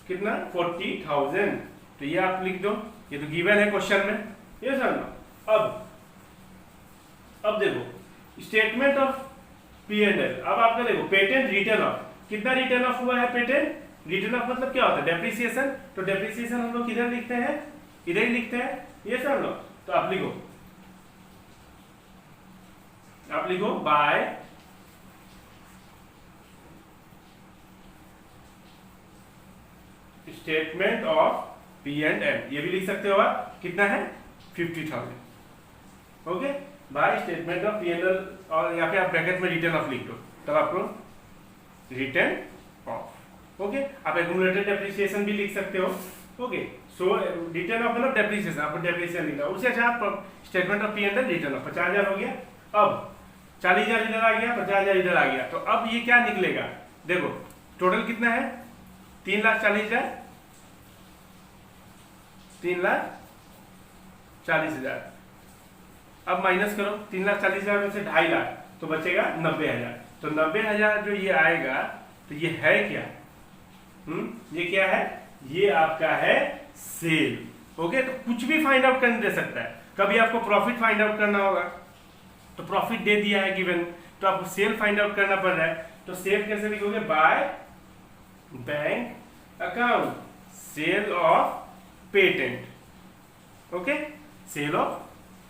कितना, 40,000। तो ये आप लिख दो, ये तो गिवन है क्वेश्चन में, ये सर ना। अब देखो स्टेटमेंट ऑफ P&L, अब आपका देखो पेटेंट रिटर्न ऑफ, कितना रिटर्न ऑफ हुआ है, पेटेंट रिटर्न ऑफ मतलब क्या होता है, डेप्रिसिएशन। तो डेप्रिसिएशन हम लोग किधर लिखते हैं, इधर ही लिखते हैं, ये सर लो। तो आप लिखो बाय स्टेटमेंट ऑफ P&L, ये भी लिख सकते हो आप, कितना है 50,000। Okay, by statement of P&L, और यहाँ पे आप ब्रैकेट में रिटर्न ऑफ लिख दो, तब आपको रिटर्न ऑफ। ओके, आप एक्यूमुलेटेड डेप्रिसिएशन भी लिख सकते हो। ओके, सो रिटर्न ऑफ मतलब डेप्रिसिएशन, आपको डेप्रिसिएशन लिखना, उससे अच्छा आप statement of P&L return of. 50,000 हो गया, अब 40,000 इधर आ गया, 50,000 इधर आ गया, तो अब ये क्या निकलेगा, देखो टोटल कितना है, 3,40,000, 3,40,000। अब माइनस करो 3,40,000 में से 2.5 लाख, तो बचेगा 90,000। तो 90,000 जो ये आएगा, तो ये है क्या, ये क्या है, ये आपका है सेल। ओके, तो कुछ भी फाइंड आउट करने दे सकता है, कभी आपको प्रॉफिट फाइंड आउट करना होगा, तो प्रॉफिट दे दिया है गिवन, तो आपको सेल फाइंड आउट करना पड़ रहा है। तो सेल कैसे लिखोगे, by bank account sale of patent. Okay, sale of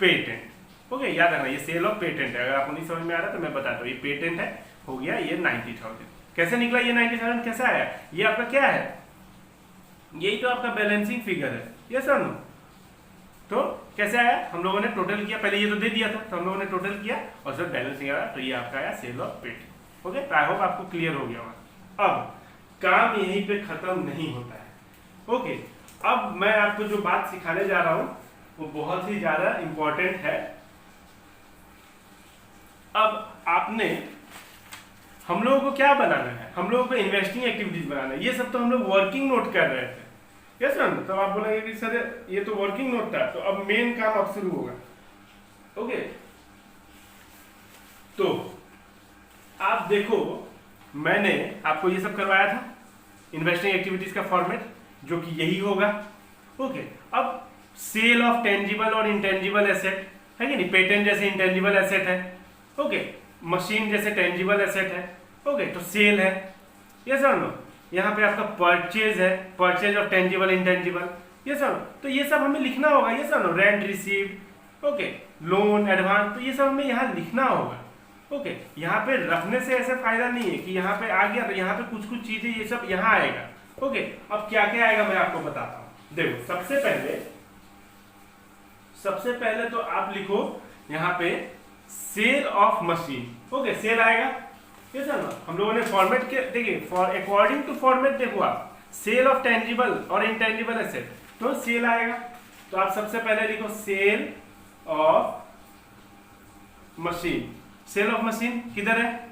patent. Okay, याद रखना ये सेल ऑफ पेटेंट है, अगर आपको नहीं समझ में आ रहा तो मैं बताता हूँ, ये पेटेंट है, हो गया ये 90,000। कैसे निकला ये 90,000, कैसा आया, ये आपका क्या है, यही तो आपका बैलेंसिंग फिगर है, ये सर नो। तो कैसे आया, हम लोगों ने टोटल किया, पहले ये तो दे दिया था, तो हम लोगों ने टोटल किया और सर बैलेंसिंग आया, तो ये आपका आया sale of patent. Okay, I hope आपको क्लियर हो गया होगा। अब काम यहीं पे खत्म नहीं होता है। ओके, अब मैं आपको जो बात सिखाने जा रहा हूं वो बहुत ही ज्यादा इंपॉर्टेंट है। अब आपने, हम लोगों को क्या बनाना है, हम लोगों को इन्वेस्टिंग एक्टिविटीज बनाना है। ये सब तो हम लोग वर्किंग नोट कर रहे थे, यस सर। तो आप बोलेंगे कि सर ये तो वर्किंग नोट था, तो अब मेन काम अब शुरू होगा। ओके, तो आप देखो मैंने आपको ये सब करवाया था, इन्वेस्टिंग एक्टिविटीज का फॉर्मेट, जो कि यही होगा। ओके, अब सेल ऑफ टेंजिबल और इंटेंजिबल एसेट है कि नहीं, पेटेंट जैसे इंटेंजिबल एसेट है, ओके, मशीन जैसे टेंजिबल एसेट है, ओके, तो सेल है, ये सर नो। यहाँ पे आपका परचेज है, purchase of tangible intangible, yes or. तो ये सब हमें लिखना होगा, yes or no, rent received, okay, loan advance, तो ये सब हमें यहाँ लिखना होगा। ओके, यहाँ पे रखने से ऐसे फायदा नहीं है कि यहाँ पे आ गया तो यहाँ पे कुछ कुछ चीजें ये सब यहाँ आएगा। ओके, अब क्या क्या आएगा मैं आपको बताता हूँ। देखो, सबसे पहले तो आप लिखो यहाँ पे sale of machine. Okay, sale आएगा, ये सर ना, हम लोगों ने फॉर्मेट के देखिए, फॉर अकॉर्डिंग टू फॉर्मेट देखो आप, सेल ऑफ टेंजिबल और इंटेंजिबल एसेट, तो सेल आएगा। तो आप सबसे पहले लिखो sale of machine. Sale of machine किधर है,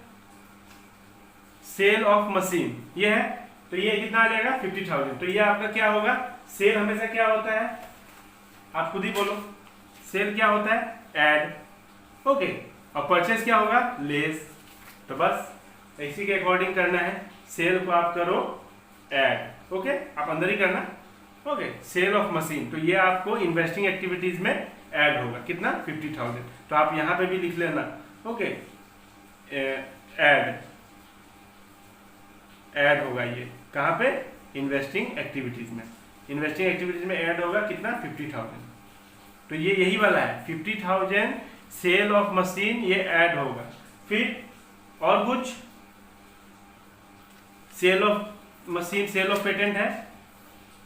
सेल ऑफ मशीन ये है, तो ये कितना आ जाएगा 50,000। तो ये आपका क्या होगा, सेल हमेशा क्या होता है, आप खुद ही बोलो, सेल क्या होता है, ऐड, ओके, और परचेज क्या होगा, लेस। तो बस इसी के अकॉर्डिंग करना है, सेल को आप करो ऐड, ओके, आप अंदर ही करना, ओके, सेल ऑफ मशीन, तो ये आपको इन्वेस्टिंग एक्टिविटीज में ऐड होगा, कितना 50,000। तो आप यहाँ पे भी लिख लेना, ओके, ऐड होगा, ये कहाँ पे, इन्वेस्टिंग एक्टिविटीज में, इन्वेस्टिंग एक्टिविटीज में ऐड होगा कितना 50,000। तो ये यही वाला है 50,000 सेल ऑफ मशीन, ये ऐड होगा। फिर और कुछ, sale of machine, sale of patent है,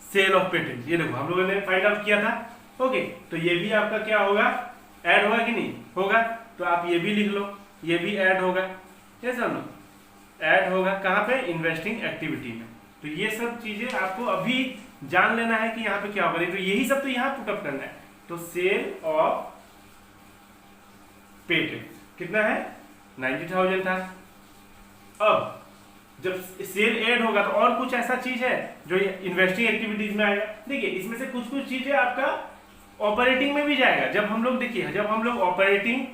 सेल ऑफ पेटेंट, ये देखो हम लोगों ने फाइंड आउट किया था। ओके, तो ये भी आपका क्या होगा, ऐड होगा कि नहीं होगा, तो आप ये भी लिख लो, ये भी ऐड होगा, ये समझो, ऐड होगा कहाँ पे, इन्वेस्टिंग एक्टिविटी में। तो ये सब चीजें आपको अभी जान लेना है कि यहाँ पे क्या होगा, तो यही सब तो यहाँ पुटअप करना है। तो सेल ऑफ पेटेंट कितना है, 90,000 था। अब जब सेल ऐड होगा तो और कुछ ऐसा चीज है जो इन्वेस्टिंग एक्टिविटीज में आएगा। देखिए, इसमें से कुछ कुछ चीजें आपका ऑपरेटिंग में भी जाएगा। जब हम लोग देखिए, जब हम लोग operating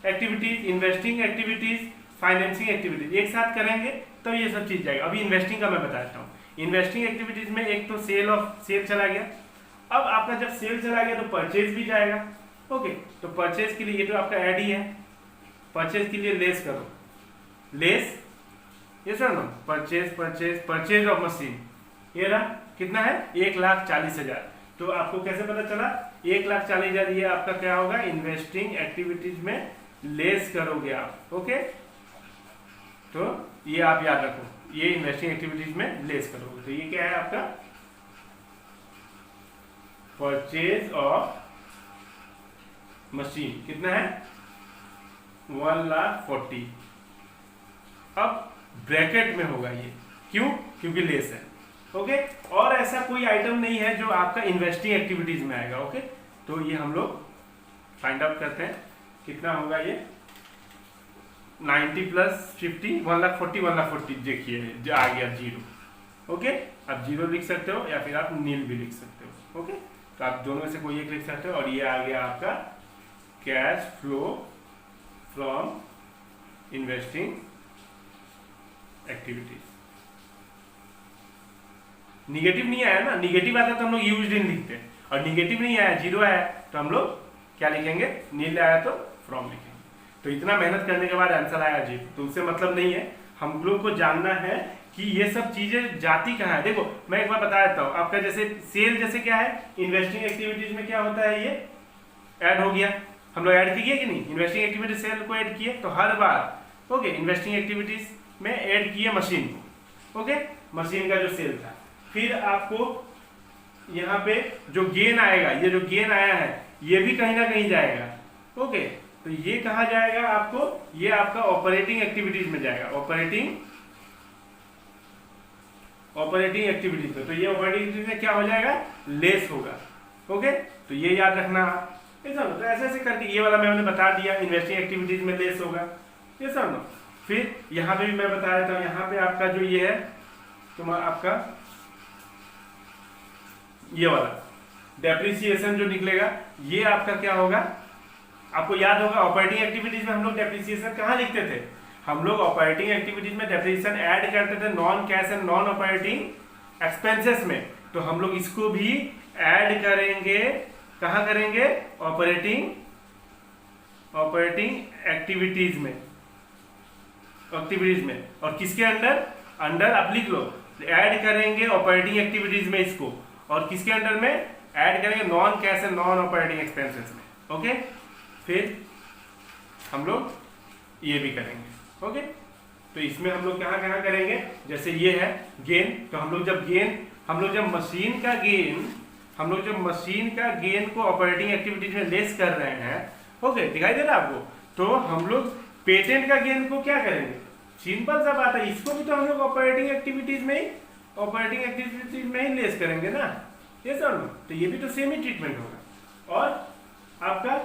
activities, investing activities, financing activities एक साथ करेंगे तो ये सब चीज जाएगा। अभी इन्वेस्टिंग का मैं बताता हूँ। इन्वेस्टिंग एक्टिविटीज में एक तो सेल चला गया। अब आपका जब सेल चला गया तो परचेज भी जाएगा। ओके, तो परचेज के लिए ये तो आपका ऐड ही है, परचेज के लिए लेस करो, लेस, ये सर ना, परचेज ऑफ मशीन, ये रहा कितना है 1,40,000। तो आपको कैसे पता चला 1,40,000, ये आपका क्या होगा, इन्वेस्टिंग एक्टिविटीज में लेस करोगे आप। ओके, तो ये आप याद रखो, ये इन्वेस्टिंग एक्टिविटीज में लेस करोगे। तो ये क्या है आपका, परचेज ऑफ मशीन कितना है 1,40,000। अब ब्रैकेट में होगा ये, क्यों, क्योंकि लेस है। ओके, और ऐसा कोई आइटम नहीं है जो आपका इन्वेस्टिंग एक्टिविटीज में आएगा। ओके, तो ये हम लोग फाइंड आउट करते हैं कितना होगा ये, 90 + 50, 1,40,000 देखिए आ गया 0। ओके, आप 0 लिख सकते हो या फिर आप नील भी लिख सकते हो। ओके, तो आप दोनों में से कोई एक लिख सकते हो। और ये आ गया आपका cash flow from investing activities. Negative नहीं आया ना, निगेटिव आता तो हम लोग यूज्ड इन लिखते, और निगेटिव नहीं आया, 0 आया तो हम लोग क्या लिखेंगे, नील आया तो फ्रॉम लिखेंगे। तो इतना मेहनत करने के बाद आंसर आया 0, तो उससे मतलब नहीं है। हम लोग को जानना है कि ये सब चीजें जाती कहाँ है। देखो मैं एक बार बता देता हूँ आपका, जैसे सेल जैसे क्या है, इन्वेस्टिंग एक्टिविटीज में क्या होता है, ये ऐड हो गया, हम लोग ऐड किए कि नहीं, इन्वेस्टिंग एक्टिविटीज सेल को ऐड किए, तो हर बार ओके इन्वेस्टिंग एक्टिविटीज में ऐड किए मशीन को। ओके, मशीन का जो सेल था, फिर आपको यहाँ पे जो गेन आएगा, ये जो गेन आया है ये भी कहीं ना कहीं जाएगा। ओके, तो ये कहाँ जाएगा आपको, ये आपका ऑपरेटिंग एक्टिविटीज में जाएगा, ऑपरेटिंग एक्टिविटीज में। तो ये ऑपरेटिंग एक्टिविटीज में क्या हो जाएगा, लेस होगा। ओके, तो ये याद रखना आप। तो ऐसे करके ये वाला मैंने बता दिया, इन्वेस्टिंग एक्टिविटीज में लेस होगा, ये सब ना। फिर यहाँ पे भी मैं बता देता हूँ, यहाँ पे आपका जो ये है तो आपका ये वाला डेप्रिसिएशन जो निकलेगा, ये आपका क्या होगा, आपको याद होगा ऑपरेटिंग एक्टिविटीज में हम लोग डेप्रिसिएशन कहाँ लिखते थे, हम लोग ऑपरेटिंग एक्टिविटीज में डेप्रिसिएशन ऐड करते थे non cash and non operating expenses में, तो हम लोग इसको भी ऐड करेंगे। कहाँ करेंगे? ऑपरेटिंग एक्टिविटीज में। और किसके अंडर आप लिख लो, ऐड करेंगे ऑपरेटिंग एक्टिविटीज में इसको, और किसके अंडर में ऐड करेंगे? Non cash and non operating expenses में। ओके, फिर हम लोग ये भी करेंगे। ओके, तो इसमें हम लोग कहाँ कहाँ करेंगे? जैसे ये है गेन, तो हम लोग जब मशीन का गेन को ऑपरेटिंग एक्टिविटीज में लेस कर रहे हैं, ओके, दिखाई दे रहा है आपको, तो हम लोग पेटेंट का गेन को क्या करेंगे? सिंपल सा बात है, इसको भी तो हम लोग ऑपरेटिंग एक्टिविटीज में ही लेस करेंगे ना, ये सर। तो ये भी तो सेम ही ट्रीटमेंट होगा। और आपका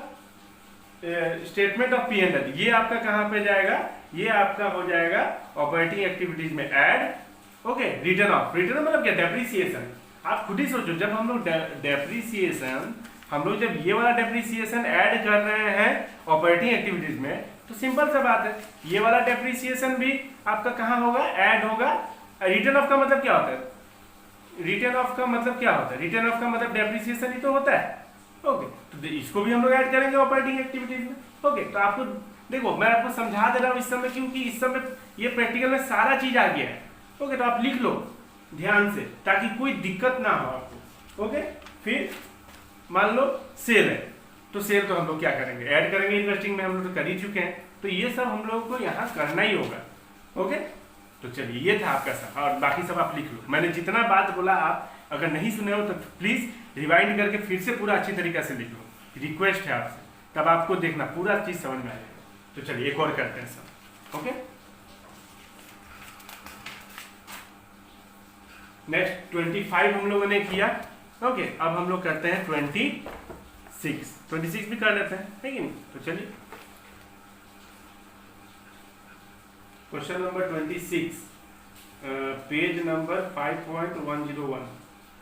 स्टेटमेंट ऑफ P&L, ये आपका कहाँ पे जाएगा? ये आपका हो जाएगा ऑपरेटिंग एक्टिविटीज में ऐड। ओके, रिटर्न ऑफ मतलब क्या? डेप्रिसिएशन। आप खुद ही सोचो, जब हम लोग जब ये वाला डेप्रिसिएशन ऐड कर रहे हैं ऑपरेटिंग एक्टिविटीज में, तो सिंपल सा बात है, ये वाला डेप्रिसिएशन भी आपका कहाँ होगा? ऐड होगा। रिटर्न ऑफ का मतलब क्या होता है? रिटर्न ऑफ का मतलब डेप्रिसिएशन ही तो होता है। ओके, तो इसको भी हम लोग ऐड करेंगे ऑपरेटिंग एक्टिविटीज में। ओके, तो आपको देखो, मैं आपको समझा दे रहा हूँ इस समय, क्योंकि इस समय ये प्रैक्टिकल में सारा चीज आ गया है। ओके, तो आप लिख लो ध्यान से, ताकि कोई दिक्कत ना हो आपको। ओके, फिर मान लो सेल है, तो सेल तो हम लोग क्या करेंगे? ऐड करेंगे। इन्वेस्टिंग में हम लोग तो कर ही चुके हैं, तो ये सब हम लोगों को यहाँ करना ही होगा। ओके, तो चलिए, ये था आपका सब, और बाकी सब आप लिख लो। मैंने जितना बात बोला, आप अगर नहीं सुने हो तो प्लीज रिवाइंड करके फिर से पूरा अच्छी तरीके से लिख लो, रिक्वेस्ट है आपसे, तब आपको देखना पूरा चीज समझ में आएगा। तो चलिए एक और करते हैं सब। ओके, नेक्स्ट 25 हम लोगों ने किया। ओके, अब हम लोग करते हैं 26 भी कर लेते हैं, है कि नहीं? तो चलिए, question number 26, page number 5.101।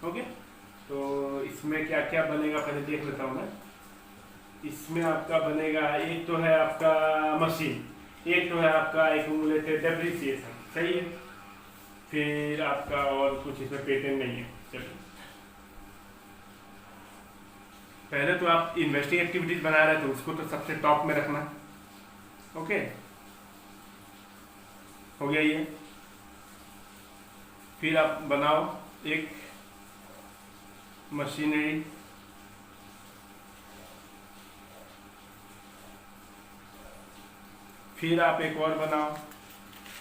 Okay, तो इसमें क्या क्या बनेगा पहले देख लेता हूँ मैं। इसमें आपका बनेगा, एक तो है आपका मशीन, एक तो है आपका एक्यूमुलेटेड डेप्रिसिएशन, सही है। फिर आपका और कुछ इसमें पेटेंट नहीं है। चलिए, पहले तो आप इन्वेस्टिंग एक्टिविटीज बना रहे थे, उसको तो सबसे टॉप में रखना। ओके, हो गया ये। फिर आप बनाओ एक मशीनरी, फिर आप एक और बनाओ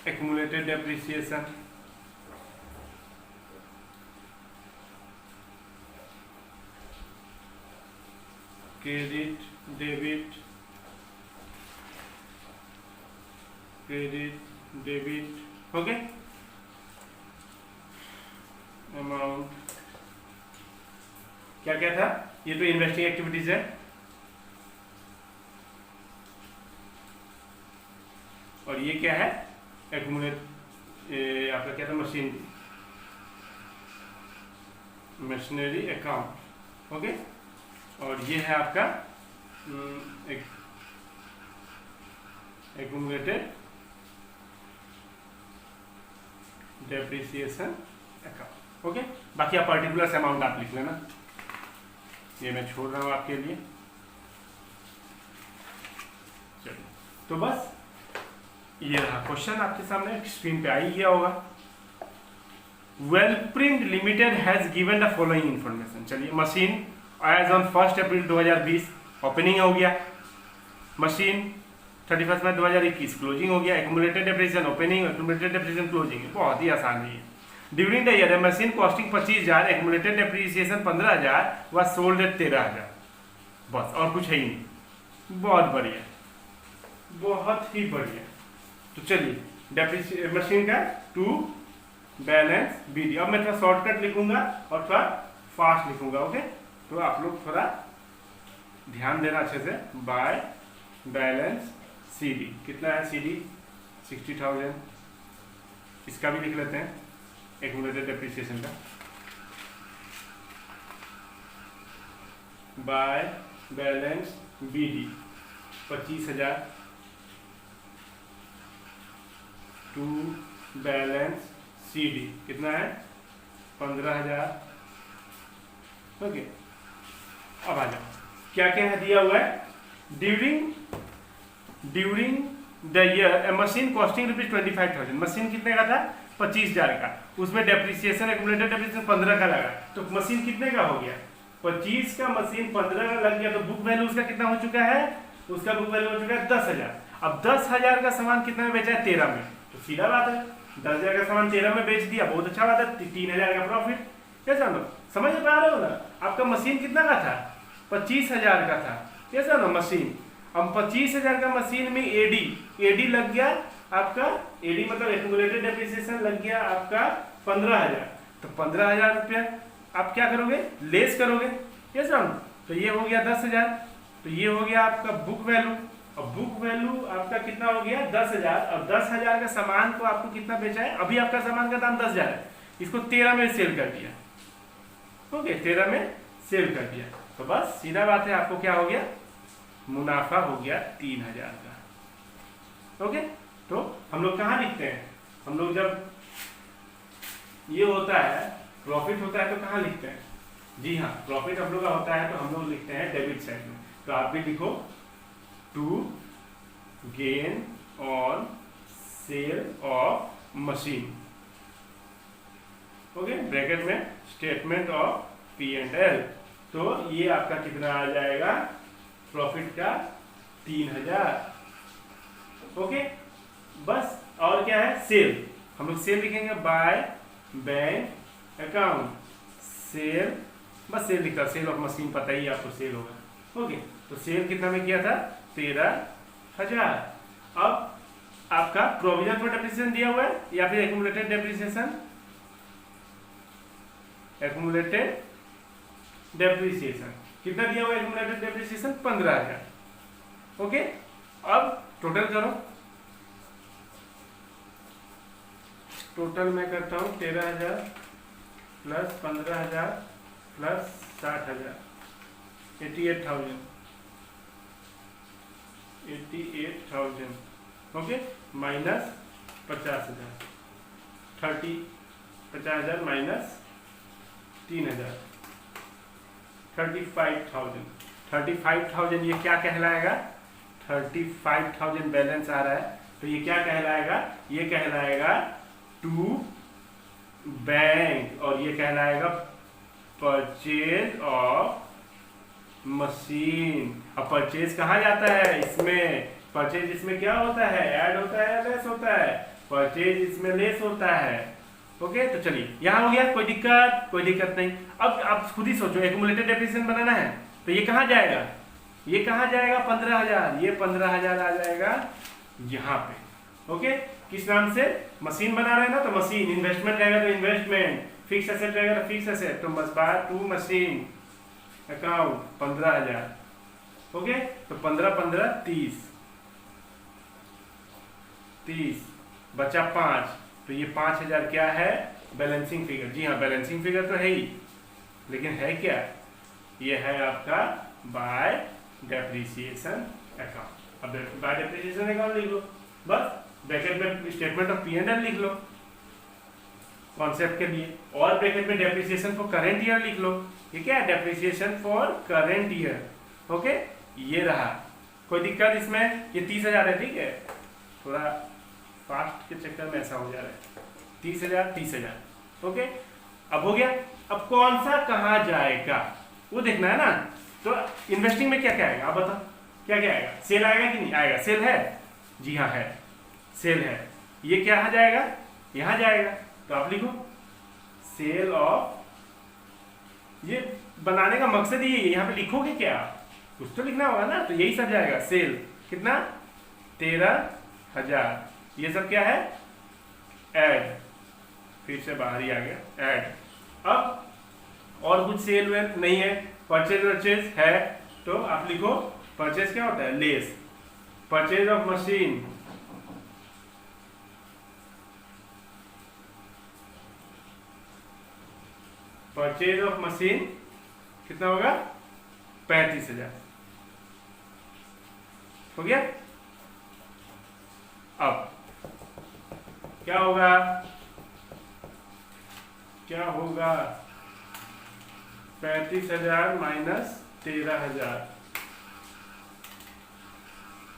accumulated depreciation, credit debit, okay, amount क्या क्या था? ये तो इन्वेस्टिंग एक्टिविटीज है, और ये क्या है? एक्यूमुलेट, आपका क्या था? Machinery account. ओके, और ये है आपका एक्यूमुलेटेड डेप्रिसिएशन अकाउंट। ओके, बाकी आप पर्टिकुलर अमाउंट आप लिख लेना, ये मैं छोड़ रहा हूं आपके लिए। चलिए, तो बस ये रहा क्वेश्चन आपके सामने, स्क्रीन पे आ ही गया होगा। Wellprint limited has given the following information. चलिए, machine as on 1 April 2020 opening हो गया, मशीन 31 मार्च 2021 क्लोजिंग हो गया। Accumulated depreciation opening, accumulated depreciation closing, बहुत ही आसान है। During the year machine costing 25,000, accumulated depreciation 15,000, व सोल्ड एट 13,000, बस, और कुछ है ही नहीं। बहुत बढ़िया, बहुत ही बढ़िया। तो चलिए, मशीन का टू बैलेंस बीडी। अब मैं थोड़ा शॉर्टकट लिखूंगा और थोड़ा फास्ट लिखूंगा। ओके, तो आप लोग थोड़ा ध्यान देना अच्छे से। बाय बैलेंस सीडी, कितना है सीडी? 60,000। इसका भी लिख लेते हैं, एक्यूमुलेटेड डेप्रिसिएशन का। By balance BD 25,000, to balance CD कितना है 15,000। ओके, अब आ जाओ क्या क्या है दिया हुआ है। During the year machine costing ₹25,000। Machine कितने का था 25,000 का, उसमें डेप्रिसिएशन एक्यूमुलेटेड डेप्रिसिएशन 15 का लगा, तो मशीन कितने का हो गया 25 का, मशीन 15 का लग गया, तो बुक वैल्यू उसका कितना हो चुका है, उसका बुक वैल्यू हो चुका है 10,000। अब 10,000 का सामान कितने में बेचा है 13 में, तो सीधा बात है 10,000 का सामान 13 में बेच दिया, बहुत अच्छा बात है, 3,000 का प्रॉफिट। कैसा लो समझ पा रहे हो ना। आपका मशीन कितना का था 25,000 का था, कैसा ना मशीन। अब 25,000 का मशीन में एडी लग गया आपका, एडी मतलब एक्यूमुलेटेड डेप्रिसिएशन लग गया आपका 15,000, तो 15,000 रुपया आप क्या करोगे लेस करोगे, कैसा। तो ये हो गया 10,000, तो ये हो गया आपका बुक वैल्यू। अब बुक वैल्यू आपका कितना हो गया 10,000। अब 10,000 का सामान को आपको कितना बेचा है, अभी आपका सामान का दाम 10,000 है, इसको 13 में सेल कर दिया। ओके, 13 में सेल कर दिया, तो बस सीधा बात है, आपको क्या हो गया मुनाफा हो गया 3,000 का। ओके, तो हम लोग कहाँ लिखते हैं, हम लोग जब ये होता है प्रॉफिट होता है तो कहाँ लिखते हैं, जी हाँ प्रॉफिट हम लोग का होता है तो हम लोग लिखते हैं डेबिट साइड में। तो आप भी लिखो to gain on sale of machine. Okay, bracket में स्टेटमेंट ऑफ P&L, तो ये आपका कितना आ जाएगा प्रॉफिट का 3,000। ओके, बस और क्या है सेल, हम लोग सेल लिखेंगे बाय बैंक अकाउंट सेल, बस सेल लिखा, सेल ऑफ मशीन पता ही आपको सेल होगा। ओके, तो सेल कितना में किया था 13,000। अब आपका प्रोविजन फॉर डेप्रिसिएशन दिया हुआ है या फिर एक्यूमुलेटेड डेप्रिसिएशन, एक्यूमुलेटेड डेप्रिसिएशन कितना दिया हुआ है, एक्यूमुलेटेड डेप्रिसिएशन 15,000। ओके, अब टोटल करो, टोटल मैं करता हूं 13,000 plus 15,000 plus 60,000 88,000। Okay, minus 50,000 50,000 minus 3,000 35,000। ये क्या कहलाएगा 35,000 बैलेंस आ रहा है, तो ये क्या कहलाएगा, ये कहलाएगा टू बैंक, और ये कहलाएगा परचेज ऑफ मशीन। अब परचेज कहाँ जाता है इसमें, परचेज इसमें क्या होता है ऐड होता है या लेस होता है, परचेज इसमें लेस होता है। ओके, तो चलिए यहाँ हो गया, कोई दिक्कत नहीं। अब आप खुद ही सोचो एक्यूमुलेटेड डेप्रिसिएशन बनाना है तो ये कहाँ जाएगा, ये कहाँ जाएगा 15,000, ये 15,000 आ जाएगा यहाँ पे। ओके, किस नाम से मशीन बना रहे हैं ना, तो मशीन, इन्वेस्टमेंट रहेगा तो इन्वेस्टमेंट, फिक्स एसेट रहेगा तो फिक्स एसेट, तो by two machine account 15,000। Okay, तो 15 15 30 बचा 5, तो ये 5,000 क्या है बैलेंसिंग फिगर। जी हाँ बैलेंसिंग फिगर तो है ही, लेकिन है क्या, ये है आपका बाय डेप्रिसिएशन अकाउंट। अब बाय डेप्रिसिएशन अकाउंट लिख लो, बस ब्रैकेट में स्टेटमेंट ऑफ P&L लिख लो कॉन्सेप्ट के लिए, और ब्रैकेट में डेप्रिसिएशन फॉर करेंट ईयर लिख लो। ये क्या है depreciation for current year. Okay, ये रहा, कोई दिक्कत इसमें, ये 30,000 है, ठीक है, थोड़ा फास्ट के चक्कर में ऐसा हो जा रहा है, 30,000। ओके, अब हो गया। अब कौन सा कहाँ जाएगा वो देखना है ना, तो इन्वेस्टिंग में क्या क्या आएगा आप बताओ, क्या क्या आएगा, सेल आएगा कि नहीं आएगा, सेल है, जी हाँ है, सेल है, ये क्या जाएगा यहाँ जाएगा, तो आप लिखो सेल ऑफ, ये बनाने का मकसद ही है, यहाँ पे लिखोगे क्या, कुछ तो लिखना होगा ना, तो यही सब जाएगा। सेल कितना 13,000, ये सब क्या है ऐड, फिर से बाहर ही आ गया ऐड। अब और कुछ सेल वेल नहीं है, परचेज वर्चेज है, तो आप लिखो परचेज क्या होता है less, purchase of machine purchase of machine कितना होगा 35,000 हो गया। अब क्या होगा, क्या होगा 35,000 माइनस 13,000,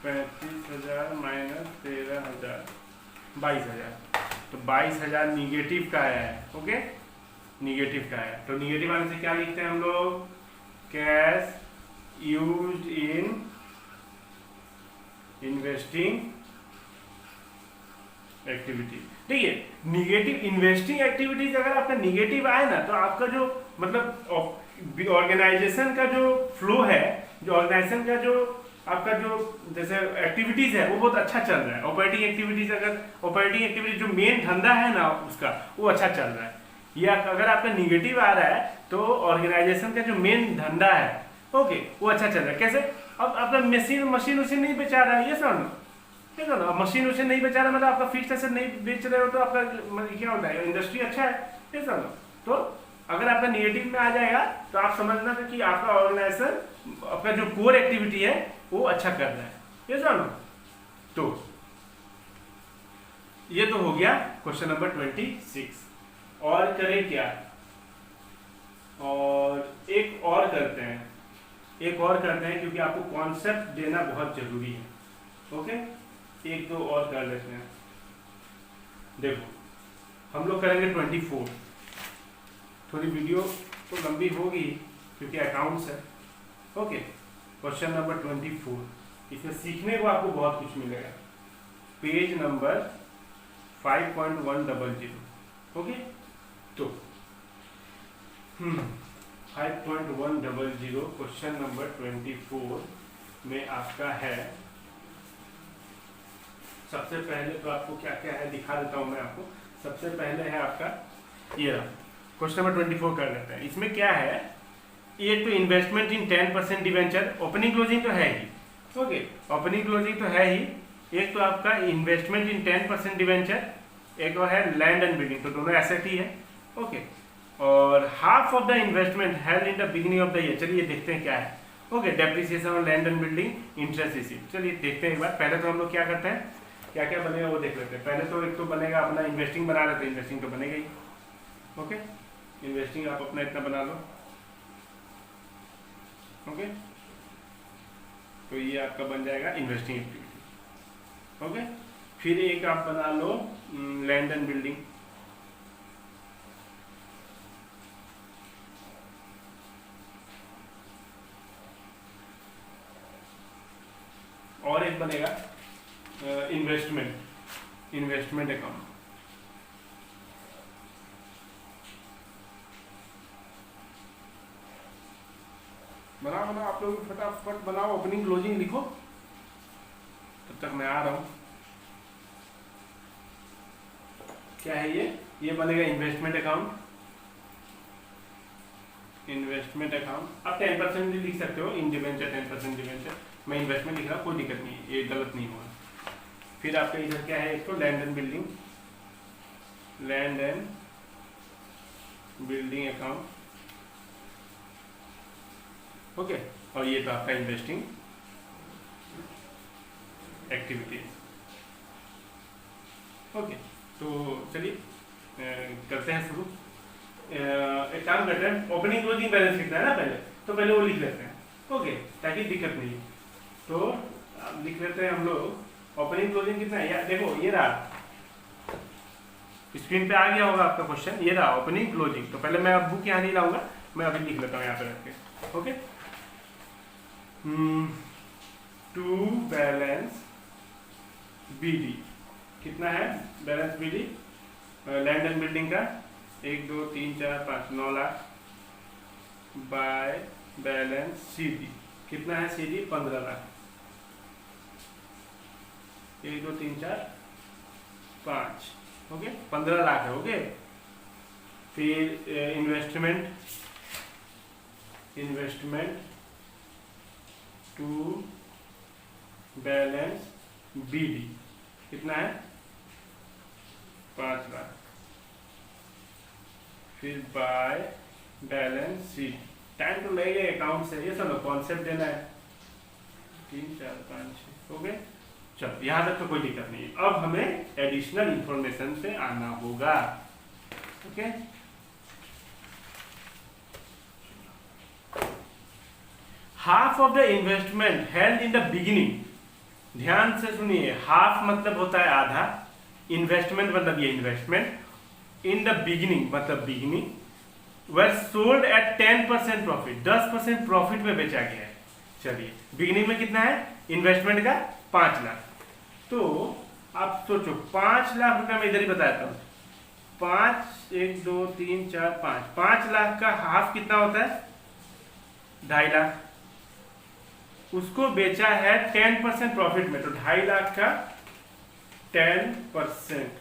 35,000 माइनस 13,000, 22,000। तो 22,000 निगेटिव का आया है। ओके, निगेटिव का है, तो निगेटिव आने से क्या लिखते हैं हम लोग, cash used in investing activity. देखिए, निगेटिव इन्वेस्टिंग एक्टिविटीज अगर आपका निगेटिव आए ना, तो आपका जो मतलब ऑर्गेनाइजेशन का जो फ्लो है, जो ऑर्गेनाइजेशन का जो आपका जो जैसे एक्टिविटीज है वो बहुत अच्छा चल रहा है। ऑपरेटिंग एक्टिविटीज, अगर ऑपरेटिंग एक्टिविटीज जो मेन धंधा है ना उसका, वो अच्छा चल रहा है। या अगर आपका निगेटिव आ रहा है तो ऑर्गेनाइजेशन का जो मेन धंधा है, ओके, वो अच्छा चल रहा है। कैसे, अब आपका मशीन उसे नहीं बेचा रहा है, ये समझ लो, ठीक है ना। मशीन उसे नहीं बेचा रहा मतलब आपका फिक्स्ड एसेट नहीं बेच रहे हो, तो आपका क्या होता है, इंडस्ट्री अच्छा है, ये समझ लो। तो अगर आपका निगेटिव में आ जाएगा तो आप समझना कि आपका ऑर्गेनाइजेशन आपका जो कोर एक्टिविटी है वो अच्छा कर रहा है, ये समझ लो। तो ये तो हो गया क्वेश्चन नंबर 26। और करें क्या, और एक और करते हैं, एक और करते हैं, क्योंकि आपको कॉन्सेप्ट देना बहुत जरूरी है। ओके, एक दो और कर लेते हैं। देखो, हम लोग करेंगे 24। थोड़ी वीडियो तो लंबी होगी क्योंकि अकाउंट्स है। ओके, क्वेश्चन नंबर 24, इसमें सीखने को आपको बहुत कुछ मिलेगा। Page number 5.100। ओके, तो 5.100 क्वेश्चन नंबर 24 में आपका है। सबसे पहले तो आपको क्या क्या है दिखा देता हूं मैं आपको। सबसे पहले है आपका ये क्वेश्चन नंबर 24 कर लेते हैं। इसमें क्या है, एक तो इन्वेस्टमेंट इन 10% डिवेंचर, ओपनिंग क्लोजिंग तो है ही, ओके, ओपनिंग क्लोजिंग तो है ही। एक तो आपका इन्वेस्टमेंट इन 10% डिवेंचर, एक और है लैंड एंड बिल्डिंग, तो दोनों एसेट ही है। ओके, और half of the investment held in the beginning of the year. चलिए देखते हैं क्या है। Okay, depreciation on land and building, interest receive. चलिए देखते हैं एक बार। पहले तो हम लोग क्या करते हैं, क्या क्या बनेगा वो देख लेते हैं। पहले तो एक तो बनेगा अपना इन्वेस्टिंग बना लेते हैं, इन्वेस्टिंग तो बनेगा ही। ओके, इन्वेस्टिंग आप अपना इतना बना लो। ओके, तो ये आपका बन जाएगा इन्वेस्टिंग एक्टिविटी। ओके, फिर एक आप बना लो लैंड एंड बिल्डिंग। और एक बनेगा इन्वेस्टमेंट अकाउंट। बनाओ आप लोग फटाफट बनाओ, ओपनिंग क्लोजिंग लिखो, तब तक मैं आ रहा हूं। क्या है ये बनेगा इन्वेस्टमेंट अकाउंट। इन्वेस्टमेंट अकाउंट आप 10% भी लिख सकते हो, इन डिवेंचर 10% डिवेंचर। मैं इन्वेस्टमेंट लिख रहा हूँ, कोई दिक्कत नहीं है, ये गलत नहीं होगा। फिर आपका इधर क्या है, एक तो land and building, land and building account. Okay, और ये तो आपका इन्वेस्टिंग एक्टिविटीज। ओके, तो चलिए करते हैं शुरू। एक काम करते हैं, ओपनिंग क्लोजिंग बैलेंस लिखना है ना पहले, तो पहले वो लिख लेते हैं। ओके, ताकि दिक्कत नहीं। तो लिख लेते हैं हम लोग ओपनिंग क्लोजिंग कितना है यार। देखो ये रहा, स्क्रीन पे आ गया होगा आपका क्वेश्चन, ये रहा ओपनिंग क्लोजिंग। तो पहले मैं अब बुक यहाँ नहीं लाऊंगा, मैं अभी लिख लेता हूँ यहाँ पे रख के। ओके, टू बैलेंस बीडी कितना है, balance BD land and building का 1 2 3 4 5 9 लाख बाय बैलेंस सीडी कितना है, सीडी 15 लाख। 1 2 3 4 5, ओके, 15 लाख है। ओके, फिर इन्वेस्टमेंट टू बैलेंस बीडी कितना है, 5 लाख। फिर बाय बैलेंस शीट, टाइम तो लगेगा अकाउंट से, ये सब कॉन्सेप्ट देना है। 3 4 5 6 हो गए, चलो यहां तक तो कोई दिक्कत नहीं है। अब हमें एडिशनल इंफॉर्मेशन पे आना होगा। Okay, half of the investment held in the beginning, ध्यान से सुनिए, हाफ मतलब होता है आधा, इन्वेस्टमेंट मतलब ये इन्वेस्टमेंट, इन द बिगिनिंग मतलब beginning, were sold at 10% profit, 10% profit में बेचा गया है। चलिए बिगिनिंग में कितना है इन्वेस्टमेंट का 5 लाख, तो आप सोचो 5 लाख रुपया मैं इधर ही बताता हूँ, 5 1 2 3 4 5, 5 लाख का हाफ कितना होता है 2.5 लाख, उसको बेचा है 10% प्रॉफिट में, तो 2.5 लाख का 10%,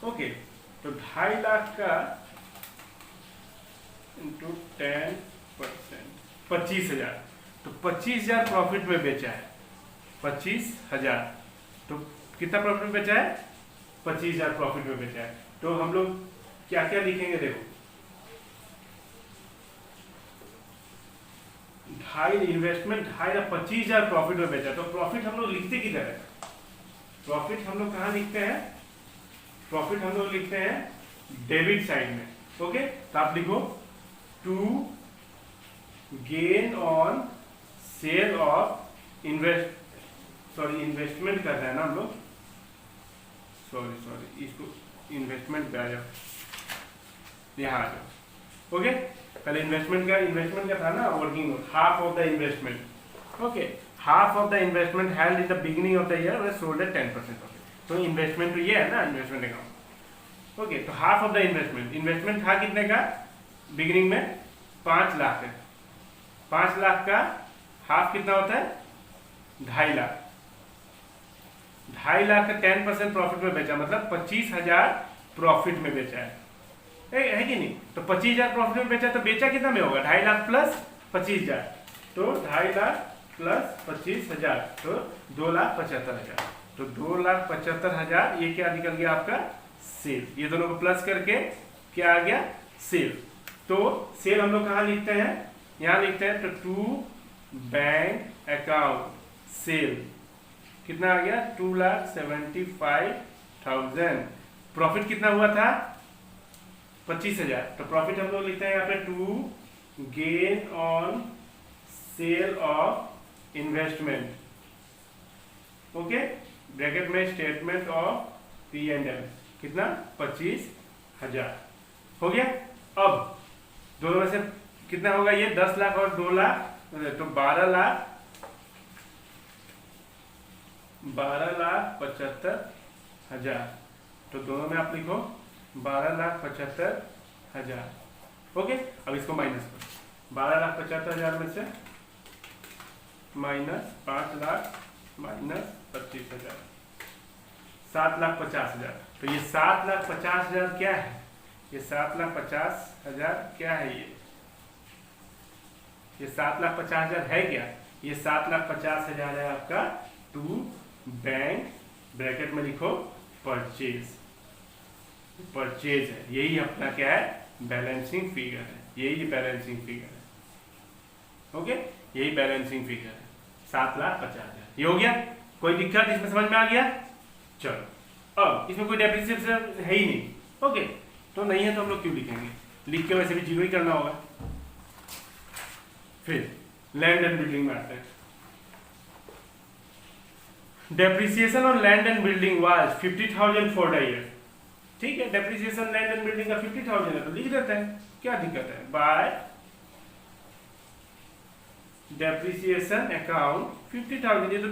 ओके, तो 2.5 लाख का इंटू 10%, 25,000, तो 25,000 प्रॉफिट में बेचा है, 25,000, तो कितना प्रॉफिट में बेचा है 25,000 प्रॉफिट में बेचा है। तो हम लोग क्या क्या लिखेंगे, देखो 2.5 इन्वेस्टमेंट 2.5 25,000 प्रॉफिट में बेचा, तो प्रॉफिट हम लोग लिखते किधर है, प्रॉफिट हम लोग कहाँ लिखते हैं, प्रॉफिट हम लोग लिखते हैं डेबिट साइड में। ओके, तो आप लिखो to gain on sale of investment कर रहे हैं ना हम लोग, सॉरी इसको इन्वेस्टमेंट पे आ जाओ, यहाँ आ जाओ। ओके, पहले इन्वेस्टमेंट का था ना working note, half of the investment, okay, half of the investment held in the beginning of the year way sold at 10% profit, तो इन्वेस्टमेंट तो ये है ना इन्वेस्टमेंट अकाउंट। ओके, तो हाफ ऑफ द इन्वेस्टमेंट था कितने का बिगिनिंग में 5 लाख है, 5 लाख का हाफ कितना होता है 2.5 लाख, 2.5 लाख का 10% प्रॉफिट में बेचा, मतलब 25,000 प्रॉफिट में बेचा है कि नहीं, तो 25,000 प्रॉफिट में बेचा, तो बेचा कितना में होगा 2.5 लाख प्लस 25,000, तो 2.5 लाख प्लस 25,000, तो 2,75,000, तो 2,75,000 ये क्या निकल गया आपका सेल, ये दोनों को प्लस करके क्या आ गया सेल। तो सेल हम लोग कहाँ लिखते हैं, यहाँ लिखते हैं, तो टू बैंक अकाउंट सेल कितना आ गया 2,75,000, प्रॉफिट कितना हुआ था 25,000, तो प्रॉफिट हम लोग लिखते हैं यहाँ पे to gain on sale of investment, okay, bracket में स्टेटमेंट ऑफ P&L कितना 25,000 हो गया। अब दोनों में से कितना होगा ये 10 लाख और 2 लाख, तो 12,75,000, तो दोनों में आप लिखो 12,75,000, ओके। अब इसको माइनस करो, 12,75,000 में से माइनस 5 लाख माइनस 25,000, 7,50,000, तो ये 7,50,000 क्या है, ये 7,50,000 क्या है, ये 7,50,000 है क्या, ये 7,50,000 है आपका टू बैंक, ब्रैकेट में लिखो परचेज, परचेज है, यही अपना क्या है बैलेंसिंग फिगर है, यही बैलेंसिंग फिगर है, ओके, यही बैलेंसिंग फिगर है 7,50,000, ये हो गया। कोई दिक्कत इसमें समझ में आ गया, चलो अब इसमें कोई डेप्रिसिएशन है ही नहीं, ओके, तो नहीं है तो हम लोग क्यों लिखेंगे, लिख के वैसे भी जीरो ही करना होगा। फिर लैंड एंड बिल्डिंग में आते हैं, depreciation on land and building was 50,000 for the year, ठीक है, डेप्रिसिएशन लैंड एंड बिल्डिंग का 50,000 है तो लिख देते हैं, क्या दिक्कत है, बाय डेप्रिसिएशन अकाउंट 50,000, ये तो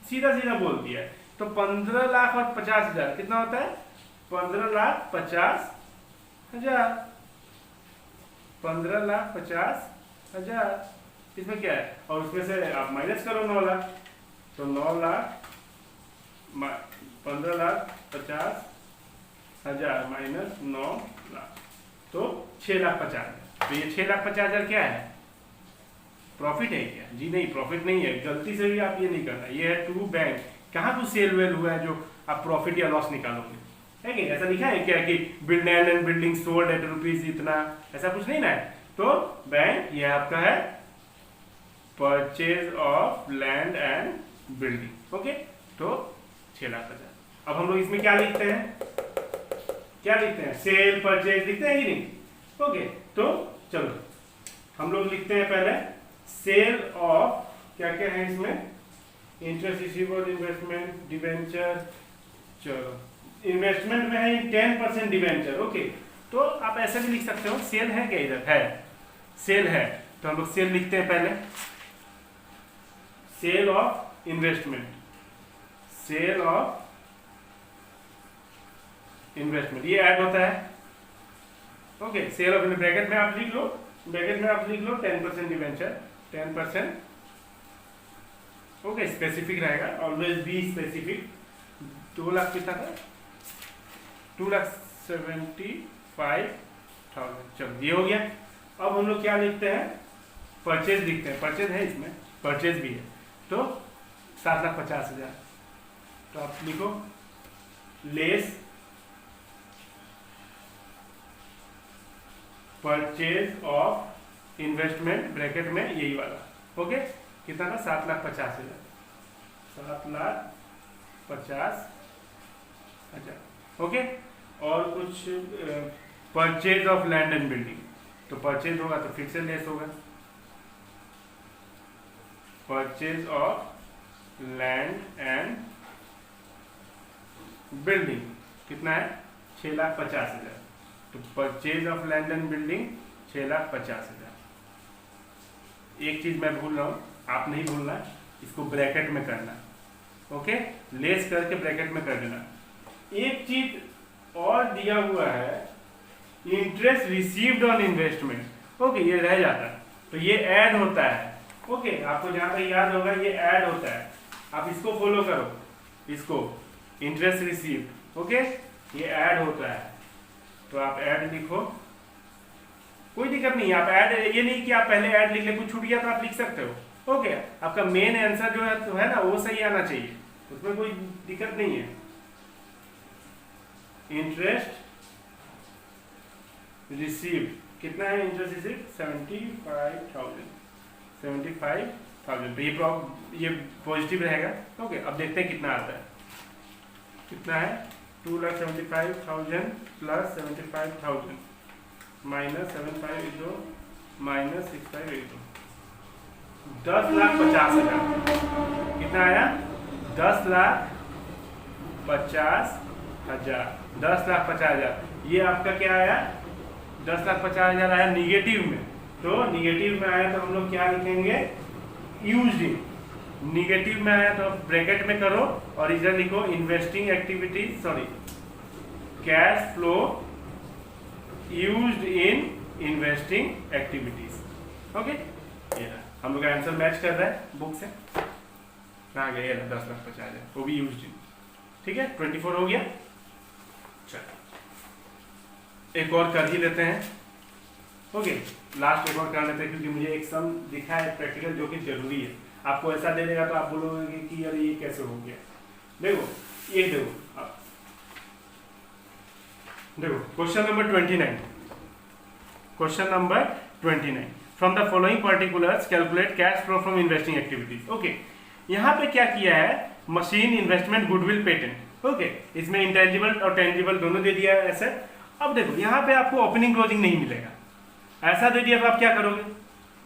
सीधा सीधा बोल दिया है, तो 15,50,000 कितना होता है 15,50,000, 15,50,000, इसमें क्या है, और उसमें से आप माइनस करो 9 लाख, तो 9 लाख 15,50,000 माइनस 9 लाख, तो 6,50,000, तो ये 6,50,000 क्या है प्रॉफिट है क्या, जी नहीं प्रॉफिट नहीं है, गलती से भी आप ये नहीं करना, ये है टू बैंक, कहाँ तो सेल वेल हुआ है जो आप प्रॉफिट या लॉस निकालोगे, है कि ऐसा लिखा है क्या कि build land and building sold at rupees इतना, ऐसा कुछ नहीं ना है, तो बैंक ये आपका है purchase of land and building, okay, तो 6,50,000। अब हम लोग इसमें क्या लिखते हैं, सेल परचेज लिखते हैं कि नहीं? ओके, तो चलो हम लोग लिखते हैं पहले सेल ऑफ, क्या क्या है इसमें, इंटरेस्ट रिसीवेबल, इन्वेस्टमेंट, डिवेंचर। चलो इन्वेस्टमेंट में है 10% डिवेंचर। ओके, तो आप ऐसे भी लिख सकते हो, सेल है क्या, इधर है सेल है, तो हम लोग सेल लिखते हैं पहले, sale of investment, sale of investment, ये ऐड होता है। ओके, सेल ऑफ, ब्रैकेट में आप लिख लो, 10% डिवेंचर, 10%। ओके, स्पेसिफिक रहेगा, ऑलवेज बी स्पेसिफिक। 2 लाख कितना था, 2,75,000। चलो ये हो गया। अब हम लोग क्या लिखते हैं, परचेज लिखते हैं, परचेज है इसमें, परचेज भी है, तो 7,50,000। तो आप लिखो less purchase of investment, bracket में यही वाला। ओके, कितना था, 7,50,000, 7,50,000। ओके, और कुछ purchase of land and building, तो परचेज होगा तो फिर से लेस होगा, purchase of land and building कितना है, 6,50,000। तो purchase of land and building 6,50,000। एक चीज मैं भूल रहा हूं, आप नहीं भूलना, इसको ब्रैकेट में करना। ओके, लेस करके ब्रैकेट में कर देना। एक चीज और दिया हुआ है, interest received on investment. Okay, ये रह जाता है, तो ये ऐड होता है। ओके, आपको जहां तक याद होगा ये ऐड होता है, आप इसको फॉलो करो, इसको इंटरेस्ट रिसीव्ड। ओके, ये ऐड होता है, तो आप ऐड लिखो, कोई दिक्कत नहीं है। आप ऐड, ये नहीं कि आप पहले ऐड लिख ले, कुछ छूट गया तो आप लिख सकते हो। ओके, आपका मेन आंसर जो है तो है ना, वो सही आना चाहिए, उसमें कोई दिक्कत नहीं है। इंटरेस्ट रिसीव्ड कितना है, इंटरेस्ट रिसीव्ड 75,000। तो ये पॉजिटिव रहेगा। ओके, अब देखते हैं कितना आता है, कितना है, 2,75,000 प्लस 75,000 माइनस 7,582 माइनस 6,582, 10,50,000। कितना आया, 10,50,000, 10,50,000। ये आपका क्या आया, 10,50,000 आया निगेटिव में। तो निगेटिव में आया तो हम लोग क्या लिखेंगे, यूज्ड इन। निगेटिव में आया तो ब्रैकेट में करो और इधर लिखो investing activities, sorry, cash flow used in investing activities. Okay, ये हम लोग का आंसर मैच कर रहा है बुक से, कहाँ गया, 10,50,000, वो भी यूज्ड इन। ठीक है, 24 हो गया। चलो एक और कर ही लेते हैं। ओके, लास्ट एक और कर लेते हैं, क्योंकि मुझे एक सम दिखा है प्रैक्टिकल जो कि जरूरी है। आपको ऐसा दे देगा तो आप बोलोगे कि यार ये कैसे हो गया। देखो, ये देखो, आप देखो question number 29, question number 29, from the following particulars calculate cash flow from investing activities. Okay, यहाँ पे क्या किया है, machine, investment, goodwill, patent. Okay, इसमें इंटेंजिबल और टेंजिबल दोनों दे दिया है ऐसे। अब देखो यहाँ पे आपको ओपनिंग क्लोजिंग नहीं मिलेगा, ऐसा दे दिया तो आप क्या करोगे,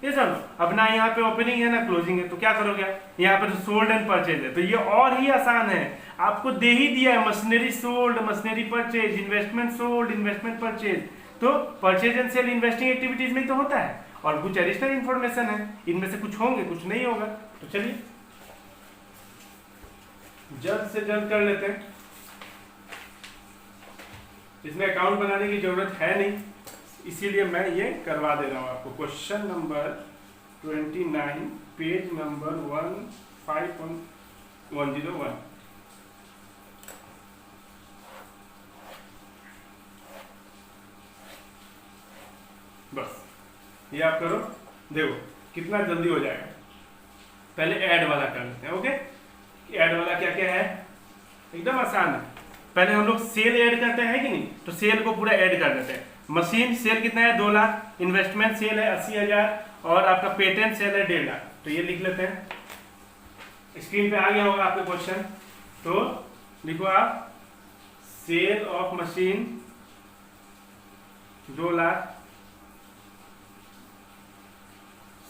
ये सब अपना यहाँ पे ओपनिंग है ना क्लोजिंग है, तो क्या करोगे, यहाँ पे तो सोल्ड एंड परचेज है, तो ये और ही आसान है, आपको दे ही दिया है machinery sold, machinery purchase, investment sold, investment purchase. तो purchase and sale investing activities में तो होता है, और कुछ एडिशनल इन्फॉर्मेशन है, इनमें से कुछ होंगे कुछ नहीं होगा। तो चलिए जल्द से जल्द कर लेते हैं, इसमें अकाउंट बनाने की जरूरत है नहीं, इसीलिए मैं ये करवा दे रहा हूं आपको। Question number 29, page number 15101। बस ये आप करो, देखो कितना जल्दी हो जाएगा। पहले ऐड वाला कर लेते हैं। ओके, ऐड वाला क्या क्या है, एकदम आसान है। पहले हम लोग सेल ऐड करते हैं कि नहीं, तो सेल को पूरा ऐड कर देते हैं। मशीन सेल कितना है, 2 लाख, इन्वेस्टमेंट सेल है 80,000, और आपका पेटेंट सेल है 1.5 लाख। तो ये लिख लेते हैं, स्क्रीन पे आ गया होगा आपके क्वेश्चन। तो लिखो आप sale of machine 2 lakh,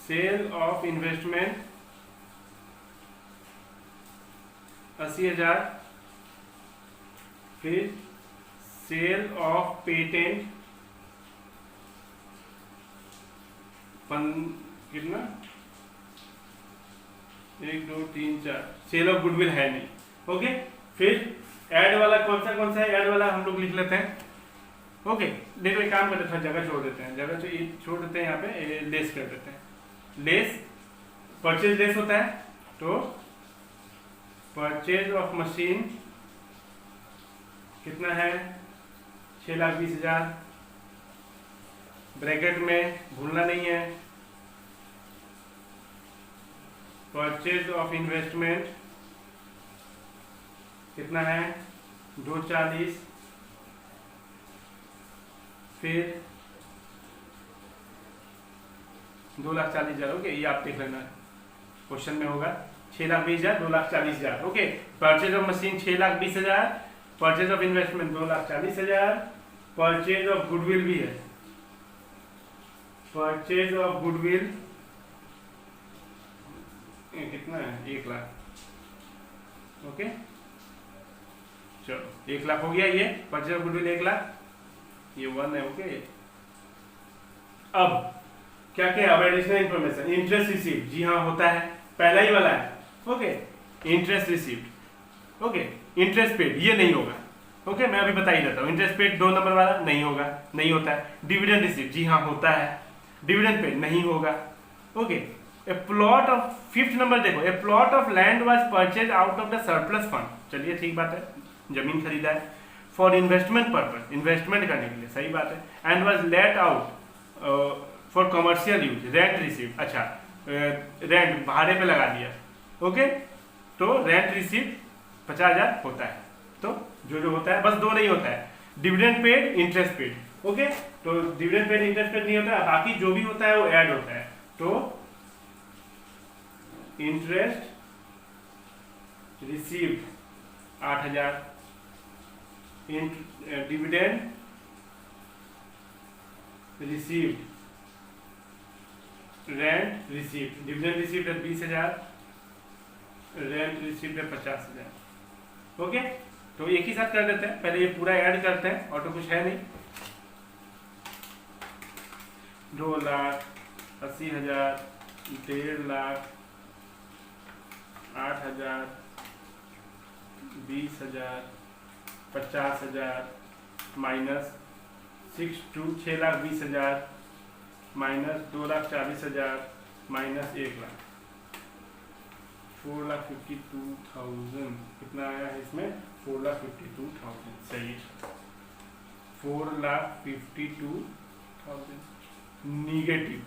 sale of investment 80,000, फिर सेल ऑफ पेटेंट कितना 1 2 3 4, सेल ऑफ गुडविल है नहीं। ओके, फिर ऐड वाला कौन सा है, ऐड वाला हम लोग लिख लेते हैं। ओके, देखो एक काम करते हैं, जगह छोड़ देते हैं, जगह छोड़ देते हैं, यहाँ पे लेस कर देते हैं। लेस परचेज लेस होता है, तो परचेज ऑफ मशीन कितना है 6,20,000, ब्रैकेट में भूलना नहीं है। परचेज ऑफ इन्वेस्टमेंट कितना है 240, फिर 2,40,000। ओके, ये आप देख लेना, क्वेश्चन में होगा 6,20,000, 2,40,000। Okay, purchase of machine 6,20,000, purchase of investment 2,40,000, purchase of goodwill भी है, परचेज ऑफ गुडविल कितना है 1 लाख। ओके, चलो 1 लाख हो गया, ये परचेज ऑफ गुडविल 1 लाख, ये 1 है। ओके, अब क्या क्या अब एडिशनल इंफॉर्मेशन, इंटरेस्ट रिसीव्ड, जी हाँ होता है, पहला ही वाला है। Okay, interest received, okay, interest paid ये नहीं होगा। ओके, मैं अभी बता ही देता हूँ, इंटरेस्ट पेड 2 नंबर वाला नहीं होगा, नहीं होता है। डिविडेंड रिसीव्ड, जी हाँ होता है, डिविडेंड पेड नहीं होगा। Okay, a plot of 5th number देखो, a plot of land was purchase out of the surplus fund, चलिए ठीक बात है, जमीन खरीदा है फॉर इन्वेस्टमेंट पर्पज, इन्वेस्टमेंट करने के लिए, सही बात है। And was let out for commercial use, rent received, अच्छा रेंट भाड़े पे लगा दिया। ओके, तो रेंट रिसीव्ड 50,000 होता है। तो जो होता है, बस 2 नहीं होता है, dividend paid, interest paid. Okay, तो डिविडेंड पेड, इंटरेस्ट पेड नहीं होता है, बाकी जो भी होता है वो ऐड होता है। तो interest received 8,000, dividend received, rent received, dividend received है 20,000, रेंट रिसीव्ड है 50,000। ओके, तो एक ही साथ कर देते हैं, पहले ये पूरा ऐड करते हैं, और तो कुछ है नहीं। 2,80,000, 1.5 lakh, 8,000, 20,000, 50,000, minus 6,20,000, minus 2,40,000, minus 1 lakh, 4,52,000। कितना आया है इसमें 4,52,000, सही, 4,52,000 निगेटिव।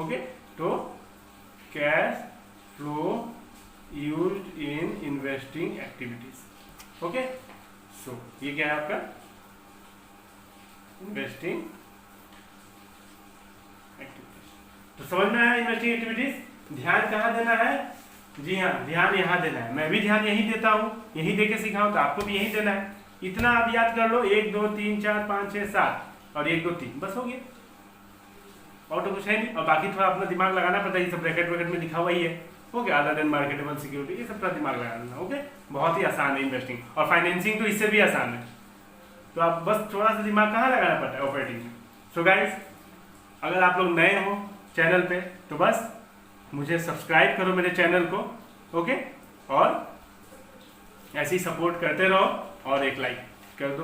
ओके, तो cash flow used in investing activities. Okay, so ये क्या है आपका इन्वेस्टिंग एक्टिविटीज। तो समझ में आया इन्वेस्टिंग एक्टिविटीज। ध्यान कहाँ देना है, जी हाँ ध्यान यहाँ देना है, मैं भी ध्यान यही देता हूँ, यही देके सिखाऊँ, तो आपको भी यही देना है। इतना आप याद कर लो, 1 2 3 4 5 6 7 और 1 2 3, बस हो गया, और तो कुछ है नहीं। और बाकी थोड़ा अपना दिमाग लगाना पड़ता है, ये सब ब्रैकेट ब्रैकेट में लिखा हुआ ही है। Okay, other than marketable security, ये सब थोड़ा दिमाग लगाना। ओके, बहुत ही आसान है इन्वेस्टिंग, और फाइनेंसिंग तो इससे भी आसान है। तो आप बस थोड़ा सा दिमाग कहाँ लगाना पड़ता है, ऑपरेटिंग में। सो गाइस, अगर आप लोग नए हो चैनल पे, तो बस मुझे सब्सक्राइब करो मेरे चैनल को। ओके, और ऐसे ही सपोर्ट करते रहो, और एक लाइक कर दो।